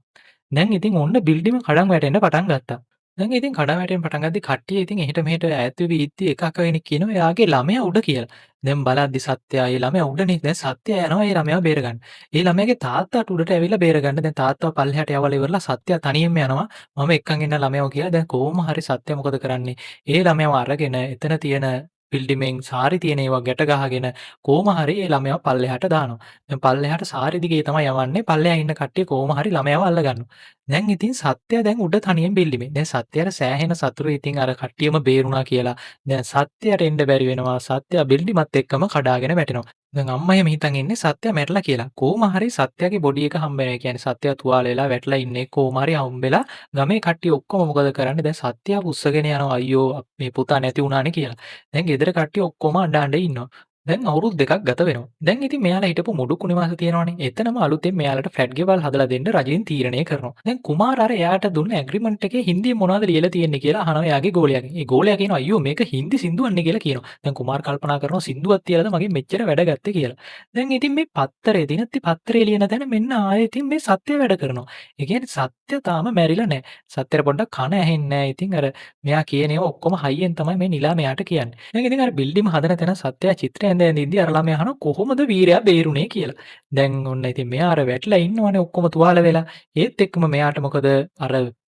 දැන් ඉතින් ඔන්න බිල්ඩිම කඩන් වැටෙන්න පටන් ගත්තා. දැන් ඉතින් කඩන් වැටෙන්න පටන් ගද්දි කට්ටිය ඉතින් එහෙට මෙහෙට ඈත් වෙවි ඉද්දි එක කෙනෙක් කියනවා එයාගේ ළමයා උඩ කියලා. දැන් බලද්දි සත්‍යයා ඒ ළමයා උඩනේ. දැන් සත්‍යයා යනවා ඒ ළමයාව බේරගන්න. ඒ ළමයාගේ තාත්තාට උඩට ඇවිල්ලා බේරගන්න. දැන් තාත්තාව පල්ලෙහාට යවලා ඉවරලා සත්‍යයා තනියෙන්ම යනවා. මම එක්කන් එන්න ළමයාව කියලා. දැන් කොහොම හරි සත්‍ය මොකද කරන්නේ? ඒ ළමයාව අරගෙන එතන තියෙන බිල්ඩිමෙන් සාරි තියෙන ඒවා ගැට ගහගෙන කොහොම හරි ඒ ළමයාව පල්ලෙහාට දානවා. දැන් පල්ලෙහාට සාරි දිගේ තමයි යවන්නේ. පල්ලෙහා ඉන්න කට්ටිය කොහොම හරි ළමයාව අල්ල ගන්නවා. දැන් ඉතින් සත්‍යයා දැන් උඩ තනියෙන් බිල්ඩිමේ. දැන් සත්‍යයට සෑහෙන සතුරු ඉතින් අර කට්ටියම බේරුණා කියලා. දැන් සත්‍යයට එන්න බැරි වෙනවා. සත්‍යයා බිල්ඩිමත් එක්කම කඩාගෙන වැටෙනවා. දැන් අම්මා එහෙම හිතන් ඉන්නේ සත්‍යයා මැරිලා කියලා. කොහොම හරි සත්‍යයාගේ බොඩි එක හම්බ වෙනවා. ඒ කියන්නේ සත්‍යයා තුවාල වෙලා වැටලා ඉන්නේ කොහොම හරි හම්බෙලා ගමේ කට්ටිය ඔක්කොම මොකද කරන්නේ? දැන් සත්‍යයා උස්සගෙන යනවා අයියෝ මේ පුතා නැති වුණානේ කියලා. දැන් ගෙදර කට්ටිය ඔක්කොම අඬ අඬ ඉන්නවා. දැන් අවුරුදු 2ක් ගත වෙනවා. දැන් ඉතින් මෙයාලා හිටපු මුඩු කුණිවාස තියෙනවනේ. එතනම අලුතෙන් මෙයාලට ෆ්ලැට් ගෙවල් හදලා දෙන්න රජෙන් තීරණය කරනවා. දැන් කුමාර අර එයාට දුන්න ඇග්‍රීමන්ට් එකේ හින්දියෙන් මොනවද ලියලා තියෙන්නේ කියලා අහනවා එයාගේ ගෝලයාගෙන්. ඒ ගෝලයා කියනවා අයියෝ මේක හින්දි සින්දුවන්නේ කියලා කියනවා. දැන් කුමාර කල්පනා කරනවා සින්දුවක් තියලාද මගේ මෙච්චර වැඩ ගත්තේ කියලා. දැන් ඉතින් මේ පත්තරේ දිනත්ති පත්තරේ ලියන තැන මෙන්න ආයෙ ඉතින් මේ සත්‍ය වැඩ කරනවා. ඒ කියන්නේ සත්‍ය තාම මැරිලා නැහැ. සත්‍යට පොඩ්ඩක් කන ඇහෙන්නේ නැහැ. ඉතින් අර මෙයා කියන ඒවා ඔක්කොම හයියෙන් තමයි මේ නිලා මෙයාට කියන්නේ. දැන් ඉතින් අර බිල්ඩිම හදන තැන සත්‍ය චිත්‍රය ඇඳින්දී අර ළමයා අහනවා කොහොමද වීරයා බේරුනේ කියලා. දැන් ඔන්න ඉතින් මෙයා අර වැටලා ඉන්නවනේ ඔක්කොම තුවාල වෙලා. ඒත් එක්කම මෙයාට මොකද අර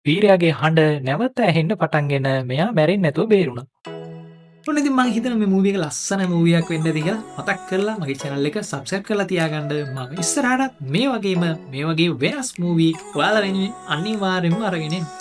වීරයාගේ හඬ නැවත ඇහෙන්න පටන්ගෙන මෙයා මැරෙන්නේ නැතුව බේරුණා. ඔන්න ඉතින් මම හිතනවා මේ මූවි එක ලස්සන මූවියක් වෙන්න ඇති කියලා මතක් කරලා මගේ channel එක subscribe කරලා තියාගන්න. මම ඉස්සරහට මේ වගේ වෙනස් මූවි ඔයාලා වෙනුවෙන් අනිවාර්යෙන්ම අරගෙන එන්න.